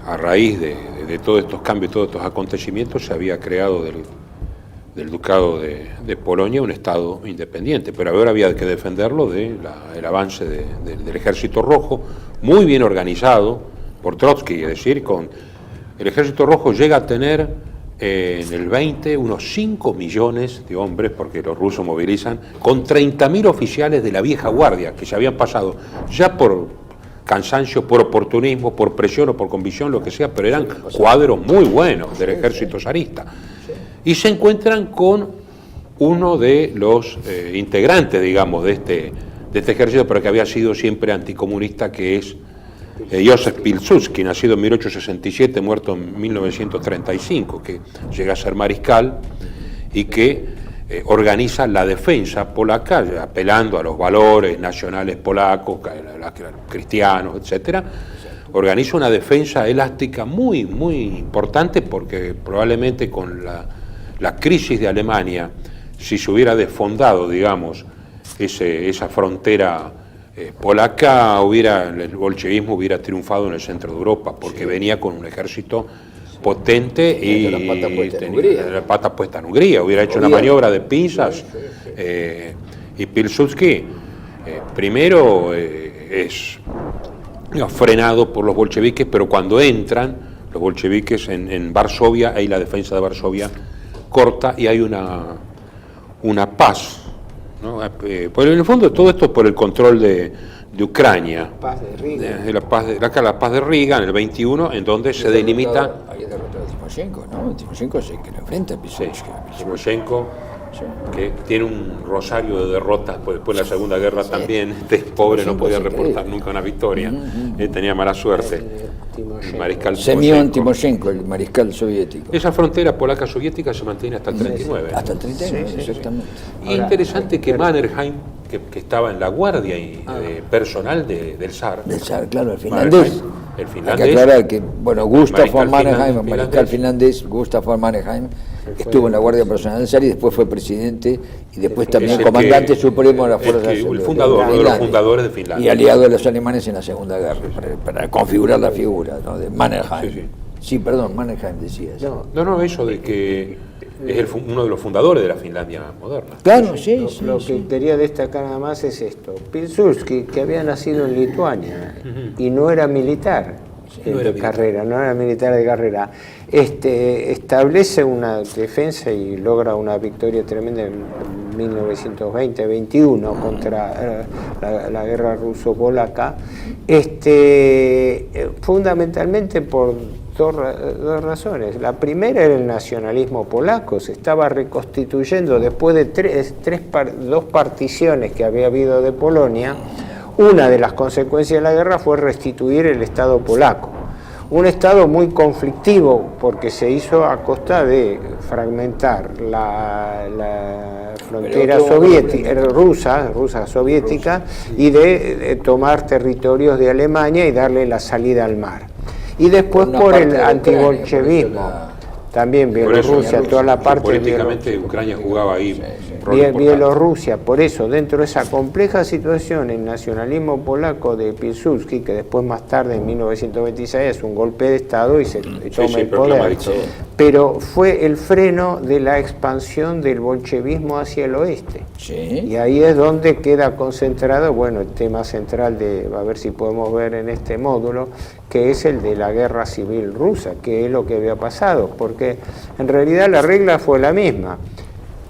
a raíz de todos estos cambios, todos estos acontecimientos, se había creado del Ducado de Polonia un Estado independiente, pero ahora había que defenderlo del avance del Ejército Rojo, muy bien organizado por Trotsky, es decir, con el Ejército Rojo llega a tener en el 20 unos 5 millones de hombres, porque los rusos movilizan, con 30.000 oficiales de la vieja guardia, que se habían pasado ya por cansancio, por oportunismo, por presión o por convicción, lo que sea, pero eran cuadros muy buenos del ejército zarista. Y se encuentran con uno de los integrantes, digamos, de este ejército, pero que había sido siempre anticomunista, que es Józef Pilsudski, nacido en 1867, muerto en 1935, que llega a ser mariscal y que organiza la defensa polaca, apelando a los valores nacionales polacos, cristianos, etcétera. Organiza una defensa elástica muy, muy importante, porque probablemente con la crisis de Alemania, si se hubiera desfondado, digamos, esa frontera polaca, el bolchevismo hubiera triunfado en el centro de Europa, porque venía con un ejército potente y tenía la pata puesta en Hungría, hubiera hecho una maniobra de pinzas. Y Pilsudski primero es frenado por los bolcheviques, pero cuando entran los bolcheviques en Varsovia, ahí la defensa de Varsovia corta y hay una paz, ¿no? Pues en el fondo todo esto es por el control de Ucrania, Paz de Riga. La paz de Riga en el 21, en donde se delimita. Había derrotado a Timoshenko, ¿no? Timoshenko es el que lo enfrenta a Pilsudski. Timoshenko, que tiene un rosario de derrotas, pues después de la Segunda Guerra también, pobre, no podía reportar nunca una victoria, tenía mala suerte. El mariscal Semyon Timoshenko, el mariscal soviético. Esa frontera polaca soviética se mantiene hasta el 39. Hasta el 39, exactamente. Y interesante que Mannerheim, que estaba en la guardia personal del zar. Del zar, claro, el finlandés. El finlandés. Hay que aclarar que, bueno, Gustav von Mannerheim, el mariscal finlandés, Gustav von Mannerheim, estuvo en la guardia personal del zar y después fue presidente y después también el comandante supremo de las fuerzas el fundador, uno de los fundadores de Finlandia. Y aliado de los alemanes en la Segunda Guerra, para configurar la figura, ¿no?, de Mannerheim. Sí, perdón, Mannerheim decías. No, eso de que es uno de los fundadores de la Finlandia moderna. Claro, sí. Lo que quería destacar nada más es esto. Pilsudski, que había nacido en Lituania y no era militar de carrera, no era militar de carrera, establece una defensa y logra una victoria tremenda en 1920-21 contra la guerra ruso-polaca, fundamentalmente por dos razones. La primera era el nacionalismo polaco, se estaba reconstituyendo después de dos particiones que había habido de Polonia. Una de las consecuencias de la guerra fue restituir el Estado polaco. un Estado muy conflictivo porque se hizo a costa de fragmentar la frontera soviética, rusa soviética, y de tomar territorios de Alemania y darle la salida al mar. Y después por el antibolchevismo. También Bielorrusia, toda la parte políticamente Ucrania jugaba ahí Bielorrusia, por eso dentro de esa compleja situación el nacionalismo polaco de Piłsudski, que después más tarde en 1926 es un golpe de Estado y se toma el poder, pero fue el freno de la expansión del bolchevismo hacia el oeste. Y ahí es donde queda concentrado, bueno, el tema central de, a ver si podemos ver en este módulo, que es el de la guerra civil rusa, que es lo que había pasado, porque en realidad la regla fue la misma.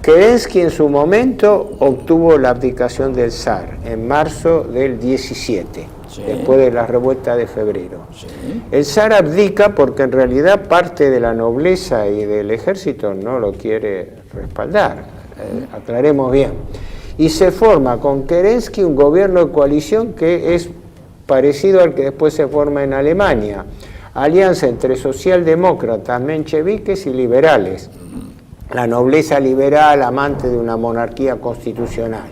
Kerensky en su momento obtuvo la abdicación del zar en marzo del 17, después de la revuelta de febrero. El zar abdica porque en realidad parte de la nobleza y del ejército no lo quiere respaldar, aclaremos bien. Y se forma con Kerensky un gobierno de coalición que es parecido al que después se forma en Alemania, alianza entre socialdemócratas, mencheviques y liberales. La nobleza liberal, amante de una monarquía constitucional.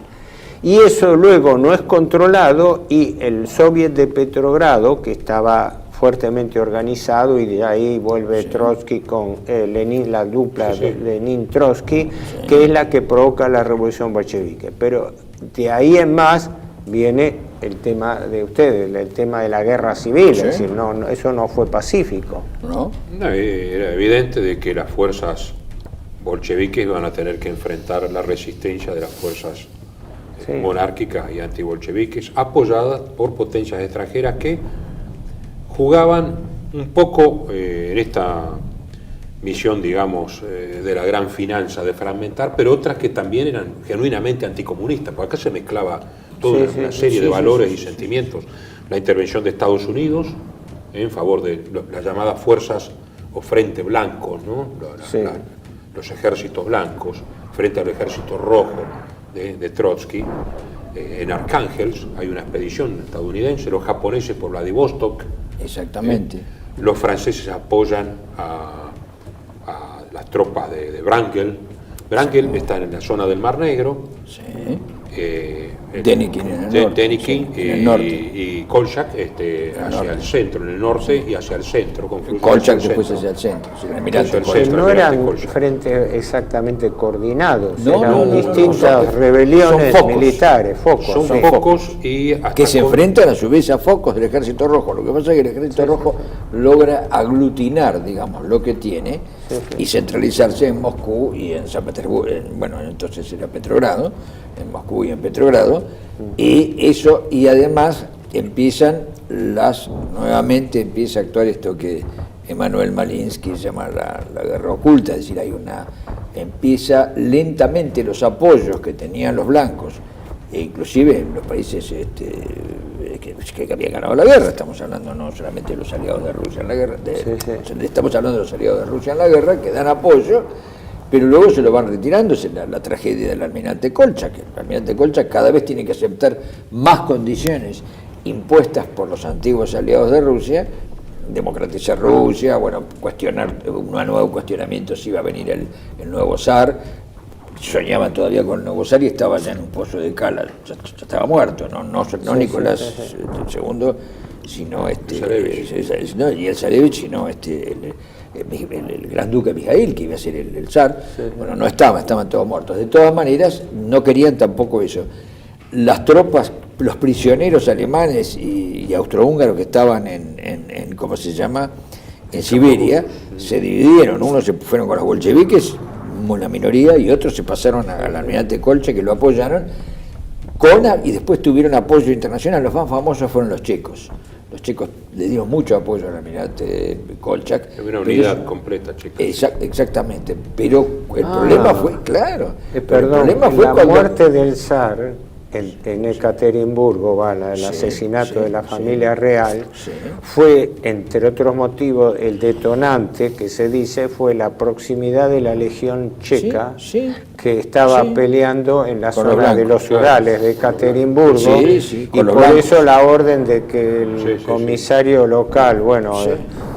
Y eso luego no es controlado y el Soviet de Petrogrado, que estaba fuertemente organizado, y de ahí vuelve Trotsky con Lenin, la dupla de Lenin-Trotsky, que es la que provoca la revolución bolchevique. Pero de ahí en más viene el tema de ustedes, el tema de la guerra civil, es decir, eso no fue pacífico. No, era evidente de que las fuerzas bolcheviques van a tener que enfrentar la resistencia de las fuerzas monárquicas y antibolcheviques, apoyadas por potencias extranjeras que jugaban un poco en esta misión, digamos, de la gran finanza, de fragmentar, pero otras que también eran genuinamente anticomunistas, porque acá se mezclaba toda una serie de valores y sentimientos. La intervención de Estados Unidos en favor de las llamadas fuerzas o frente blancos, ¿no? Los ejércitos blancos frente al ejército rojo de Trotsky. En Arcángels hay una expedición estadounidense, los japoneses por Vladivostok. Exactamente. Los franceses apoyan a las tropas de Wrangel. Wrangel está en la zona del Mar Negro. Denikin en el norte. Denikin y Kolchak hacia el centro, en el norte y hacia el centro. Kolchak después hacia el centro. No eran frentes exactamente coordinados, eran distintas rebeliones militares, focos. Son focos y que se enfrentan a su vez a focos del Ejército Rojo. Lo que pasa es que el Ejército Rojo logra aglutinar, digamos, lo que tiene y centralizarse en Moscú y en San Petersburgo, bueno, entonces era Petrogrado, en Moscú y en Petrogrado, y eso, y además nuevamente empieza a actuar esto que Emanuel Malinsky llama la guerra oculta, es decir, empieza lentamente los apoyos que tenían los blancos, e inclusive en los países que habían ganado la guerra, estamos hablando no solamente de los aliados de Rusia en la guerra, estamos hablando de los aliados de Rusia en la guerra, que dan apoyo, pero luego se lo van retirando. Es la tragedia del almirante Kolchak. El almirante Kolchak cada vez tiene que aceptar más condiciones impuestas por los antiguos aliados de Rusia, democratizar Rusia, bueno, cuestionar, un nuevo cuestionamiento si iba a venir el nuevo zar. Soñaban todavía con el nuevo zar y estaba ya en un pozo de cala, ya estaba muerto, no Nicolás II, sino y el zarevich, sino el gran duque Mijaíl, que iba a ser el zar. Bueno, no estaban todos muertos. De todas maneras, no querían tampoco eso. Las tropas, los prisioneros alemanes y austrohúngaros que estaban en ¿cómo se llama?, en Siberia, se dividieron. Unos se fueron con los bolcheviques, una minoría, y otros se pasaron al almirante Kolchak, que lo apoyaron, y después tuvieron apoyo internacional. Los más famosos fueron los checos. Los checos le dieron mucho apoyo al almirante Kolchak. Hay una unidad completa checa. Exactamente, pero el problema fue, la muerte del zar en Ekaterimburgo, el asesinato de la familia real, fue, entre otros motivos, el detonante, que se dice, fue la proximidad de la legión checa, que estaba peleando en la zona de los Urales de Ekaterimburgo, y por eso la orden de que el comisario local,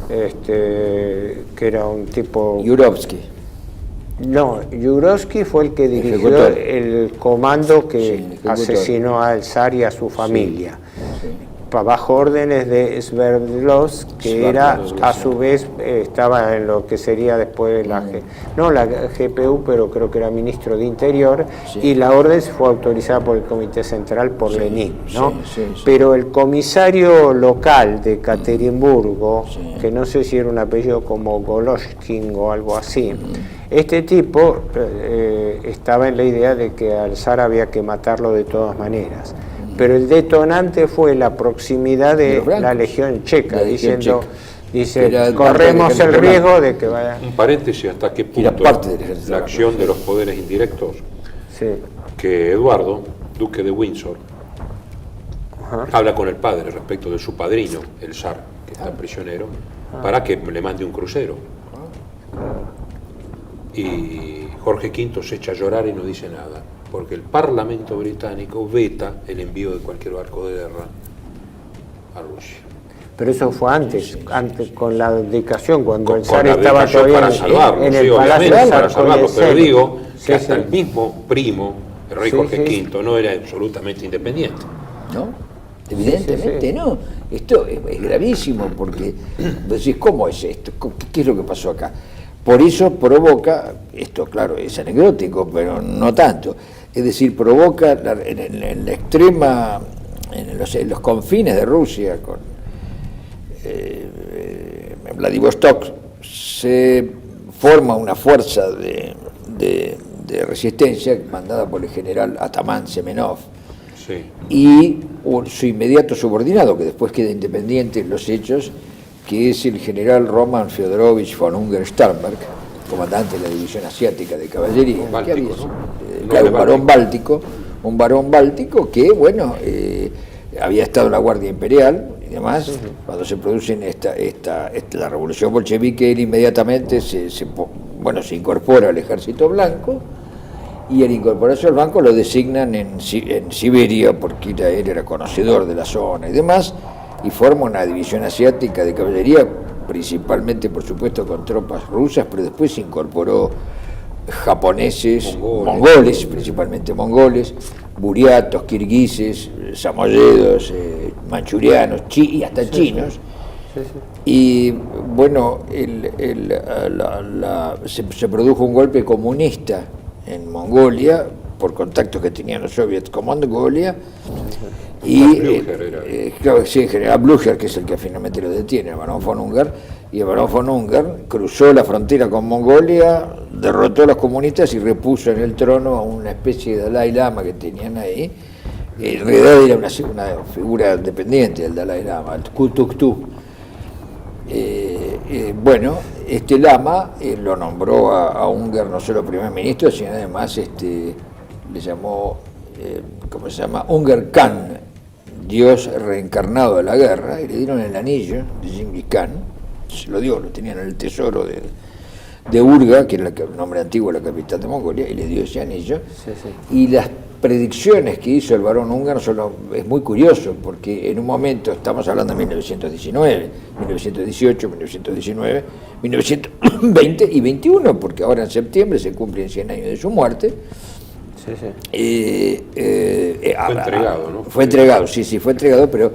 que era un tipo... Yurovsky. No, Yurovsky fue el que dirigió Ejecutor. el comando que Sí, asesinó al zar y a su familia, Sí. bajo órdenes de Sverdlovsk, que era, a su vez, estaba en lo que sería después la GPU, pero creo que era ministro de Interior, Sí. y la orden fue autorizada por el Comité Central por Lenin, ¿no? Sí. Pero el comisario local de Ekaterimburgo, Sí. que no sé si era un apellido como Goloshkin o algo así, este tipo estaba en la idea de que al zar había que matarlo de todas maneras. Pero el detonante fue la proximidad de los blancos, la Legión Checa, la Legión diciendo, Checa. dice, Era el corremos parte el del ejército riesgo de que vaya... Un paréntesis, hasta qué Era punto parte del ejército la blanco. acción de los poderes indirectos, Sí. que Eduardo, duque de Windsor, habla con el padre respecto de su padrino, el zar, que está prisionero, para que le mande un crucero. Y Jorge V se echa a llorar y no dice nada, porque el Parlamento británico veta el envío de cualquier barco de guerra a Rusia. Pero eso fue antes con la abdicación, cuando Con el zar la estaba abdicación todavía para salvarlo, en sí, el Palacio obviamente, del para Zar con salvarlo, el pero cel. digo Sí, que hasta sí. el mismo primo, el rey Sí, Jorge sí. V, no era absolutamente independiente. ¿No? Evidentemente Sí, sí. no. Esto es gravísimo porque vos decís, ¿cómo es esto? ¿Qué es lo que pasó acá? Por eso provoca, esto claro es anecdótico, pero no tanto, es decir, provoca en la extrema, en los confines de Rusia, con en Vladivostok, se forma una fuerza de resistencia mandada por el general Ataman Semenov, Sí. y su inmediato subordinado, que después queda independiente en los hechos, que es el general Roman Fyodorovich von Unger-Sternberg, comandante de la División Asiática de Caballería, Báltico, que había, ¿no? claro, Noble un varón báltico que, bueno, había estado en la Guardia Imperial y demás. Cuando se produce la revolución bolchevique, él inmediatamente se incorpora al ejército blanco, y al incorporarse al blanco lo designan en Siberia, porque él era conocedor de la zona y demás, y forma una división asiática de caballería, principalmente por supuesto con tropas rusas, pero después se incorporó japoneses, mongoles, principalmente mongoles, buriatos, kirguises, samoyedos, manchurianos, y hasta chinos. Y bueno, se produjo un golpe comunista en Mongolia por contactos que tenían los soviets con Mongolia, y claro, sí, el general Blücher, que es el que finalmente lo detiene, el barón von Unger, y el barón von Unger cruzó la frontera con Mongolia, derrotó a los comunistas y repuso en el trono a una especie de Dalai Lama que tenían ahí. En realidad era una figura dependiente del Dalai Lama, el Kutuktu. Bueno, este lama lo nombró a Unger no solo primer ministro, sino además le llamó, ¿cómo se llama? Unger Khan, Dios reencarnado de la guerra, y le dieron el anillo de Genghis Khan, se lo dio, lo tenían en el tesoro de Urga, que era el nombre antiguo de la capital de Mongolia, y le dio ese anillo. Y las predicciones que hizo el barón Unger es muy curioso, porque en un momento, estamos hablando de 1919, 1918, 1919, 1920 y 21, porque ahora en septiembre se cumplen 100 años de su muerte. Fue entregado, ¿no? Fue entregado, sí, fue entregado, pero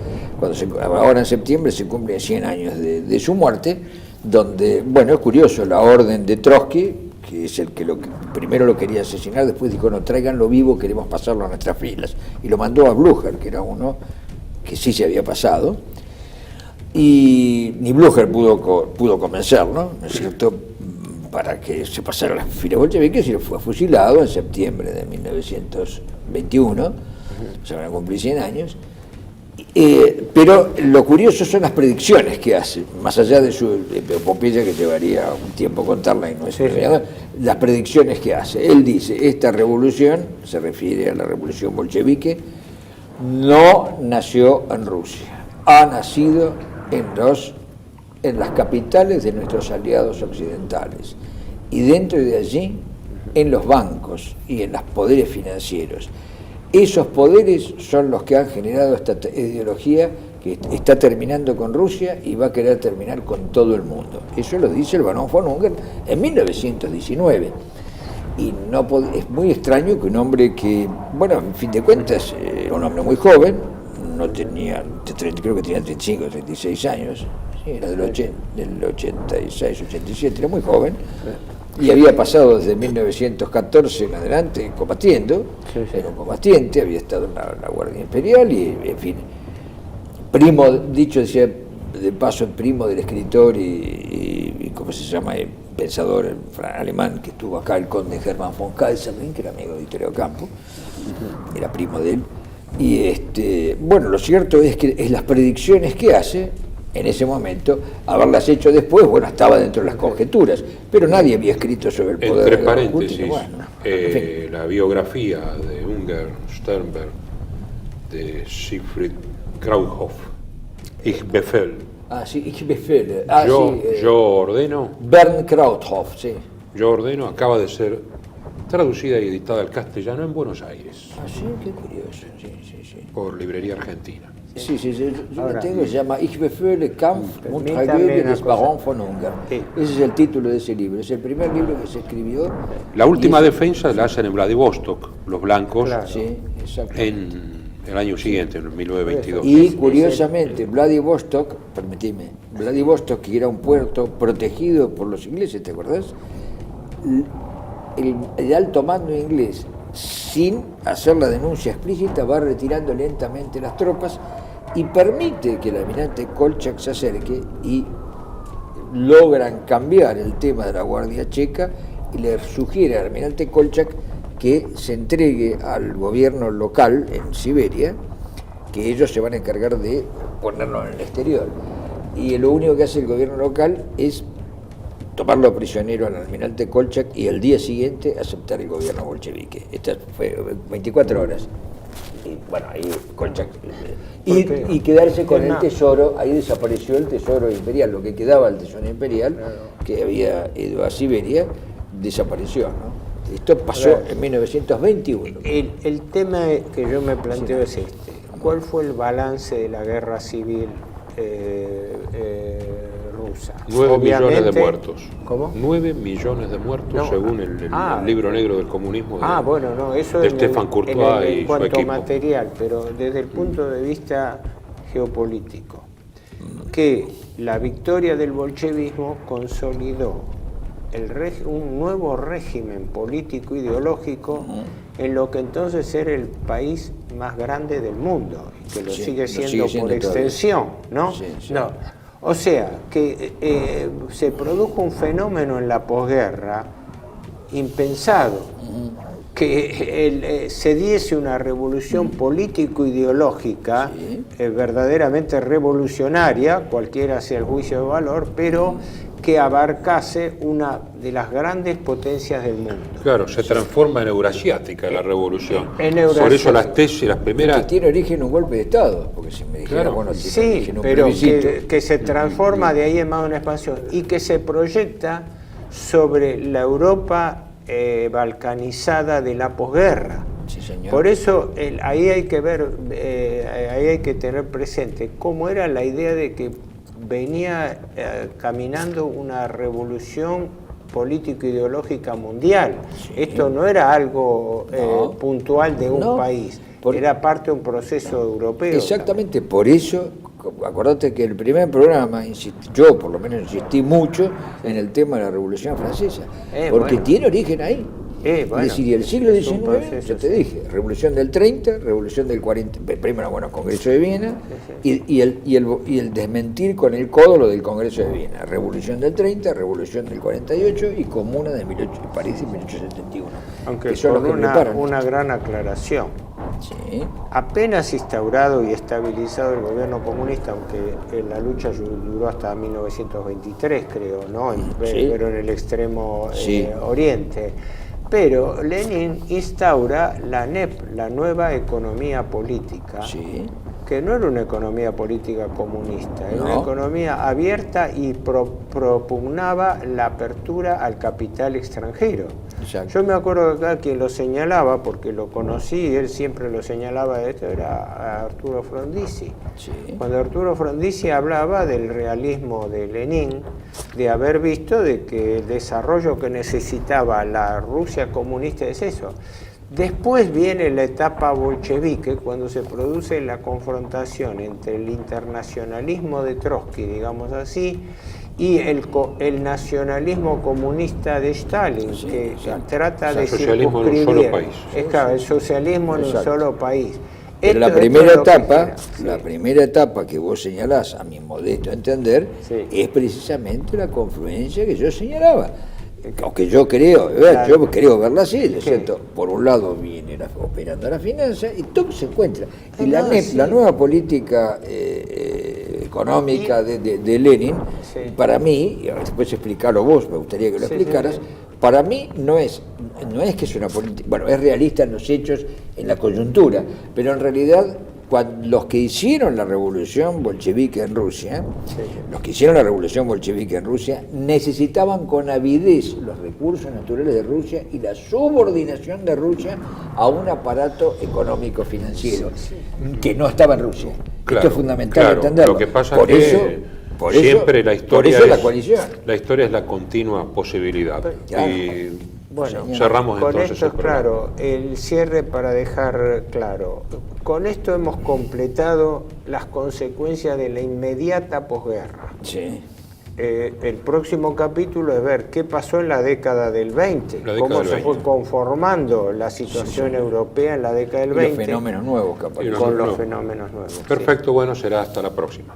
ahora en septiembre se cumplen 100 años de su muerte, donde, bueno, es curioso, la orden de Trotsky, que es el que primero lo quería asesinar, después dijo, no, tráiganlo vivo, queremos pasarlo a nuestras filas. Y lo mandó a Blücher, que era uno que sí se había pasado, y ni Blücher pudo convencerlo, ¿no es cierto?, para que se pasara a las filas bolcheviques, y fue fusilado en septiembre de 1921, se van a cumplir 100 años. Pero lo curioso son las predicciones que hace, más allá de su epopeya, que llevaría un tiempo contarla y no es las predicciones que hace. Él dice, esta revolución, se refiere a la revolución bolchevique, no nació en Rusia, ha nacido en las capitales de nuestros aliados occidentales, y dentro de allí en los bancos y en los poderes financieros. Esos poderes son los que han generado esta ideología que está terminando con Rusia y va a querer terminar con todo el mundo. Eso lo dice el barón von Ungern en 1919. Y es muy extraño que un hombre que, bueno, en fin de cuentas, era un hombre muy joven, no tenía, creo que tenía 35 o 36 años, sí, era del 86, 87, era muy joven, y había pasado desde 1914 en adelante combatiendo, era un combatiente, había estado en la Guardia Imperial y, en fin, primo, dicho sea de paso, el primo del escritor y ¿cómo se llama?, el pensador alemán que estuvo acá, el conde Hermann von Kaiserling, que era amigo de Vittorio Campo, era primo de él. Y bueno, lo cierto es que las predicciones que hace en ese momento, haberlas hecho después, bueno, estaba dentro de las conjeturas, pero nadie había escrito sobre el poder. Entre paréntesis, en fin. La biografía de Unger Sternberg, de Siegfried Krauthoff, Ich Befehl. Ah, sí, Ich Befehl. Yo ordeno. Bernd Krauthoff, sí. Yo ordeno, acaba de ser traducida y editada al castellano en Buenos Aires. Ah, sí, qué curioso. Sí. Por Librería Argentina. Sí, yo lo tengo, se llama Ich befehle Kampf und Tragödie des Barons von Ungern. Sí. Ese es el título de ese libro, es el primer libro que se escribió. La última defensa la hacen en Vladivostok, los blancos, claro. Sí, en el año siguiente, en 1922. Y curiosamente, Vladivostok, que era un puerto protegido por los ingleses, ¿te acordás? El alto mando inglés, sin hacer la denuncia explícita, va retirando lentamente las tropas y permite que el almirante Kolchak se acerque y logran cambiar el tema de la Guardia Checa y le sugiere al almirante Kolchak que se entregue al gobierno local en Siberia, que ellos se van a encargar de ponerlo en el exterior. Y lo único que hace el gobierno local es tomarlo prisionero al almirante Kolchak y el día siguiente aceptar el gobierno bolchevique. Esta fue 24 horas. Y bueno, ahí Kolchak. Y quedarse con el tesoro, ahí desapareció el tesoro imperial, lo que quedaba del tesoro imperial, que había ido a Siberia, desapareció, ¿no? Esto pasó en 1921. El tema que yo me planteo es este. ¿Cuál fue el balance de la guerra civil rusa? 9 millones de muertos. ¿Cómo? 9 millones de muertos, según el libro negro del comunismo eso de Stefan Courtois y en cuanto su equipo. Material, pero desde el punto de vista geopolítico, que la victoria del bolchevismo consolidó un nuevo régimen político ideológico en lo que entonces era el país más grande del mundo, y que lo sigue siendo por extensión, ¿no? No. O sea, que se produjo un fenómeno en la posguerra impensado, que se diese una revolución político-ideológica verdaderamente revolucionaria, cualquiera sea el juicio de valor, pero que abarcase una de las grandes potencias del mundo. Claro, se transforma en eurasiática la revolución. Por eso las tesis, las primeras... Que tiene origen en un golpe de Estado, porque si me dijera, bueno, tiene origen en un pero plebiscito. que se transforma de ahí en más una expansión y que se proyecta sobre la Europa balcanizada de la posguerra. Sí, señor. Por eso ahí hay que ver, ahí hay que tener presente cómo era la idea de que venía caminando una revolución político-ideológica mundial. Sí. Esto no era algo puntual de un país, era parte de un proceso europeo. Exactamente, por eso, acordate que el primer programa, yo por lo menos insistí mucho en el tema de la Revolución Francesa, porque tiene origen ahí. Es decir, el siglo XIX, yo te dije, Revolución del 30, Revolución del 40, primero, Congreso de Viena, y el desmentir con el codo lo del Congreso de Viena, Revolución del 30, Revolución del 48 y Comuna de París en 1871. Aunque con una gran aclaración. Sí. Apenas instaurado y estabilizado el gobierno comunista, aunque la lucha duró hasta 1923, creo, ¿no? Pero en el extremo oriente. Pero Lenin instaura la NEP, la nueva economía política, que no era una economía política comunista, era una No. economía abierta y propugnaba la apertura al capital extranjero. Exacto. Yo me acuerdo que acá quien lo señalaba, porque lo conocí, él siempre lo señalaba de esto, era Arturo Frondizi. Sí. Cuando Arturo Frondizi hablaba del realismo de Lenin, de haber visto de que el desarrollo que necesitaba la Rusia comunista es eso. Después viene la etapa bolchevique, cuando se produce la confrontación entre el internacionalismo de Trotsky, digamos así, y el nacionalismo comunista de Stalin, Sí, que exacto. trata O sea, de socialismo en un circunscribir. solo país. Es claro, el socialismo en un Exacto. solo país. Pero la Esto es primera lo que etapa, era, sí. la primera etapa que vos señalás, a mi modesto entender, Sí. es precisamente la confluencia que yo señalaba. O que yo creo, Claro. yo creo verla así, ¿no es Sí. cierto? Por un lado viene operando la finanza y todo se encuentra. Y No, la sí. nueva política económica de Lenin, Sí. para mí, y después explicarlo vos, me gustaría que lo Sí, explicaras, sí. para mí no es que es una política, bueno, es realista en los hechos, en la coyuntura, pero en realidad los que hicieron la revolución bolchevique en Rusia, necesitaban con avidez los recursos naturales de Rusia y la subordinación de Rusia a un aparato económico financiero que no estaba en Rusia. Claro, Esto es fundamental claro. entenderlo. Lo que pasa por es eso, que por eso, siempre la historia por eso es la coalición. La historia es la continua posibilidad. Claro. Y Bueno, cerramos con entonces esto el es programa. claro, el cierre para dejar claro. Con esto hemos completado las consecuencias de la inmediata posguerra. Sí. El próximo capítulo es ver qué pasó en la década del 20, La década cómo del se 20. fue conformando la situación europea en la década del Y 20 los fenómenos nuevos que aparecen. con los nuevos. fenómenos nuevos. sí. Perfecto, bueno, será hasta la próxima.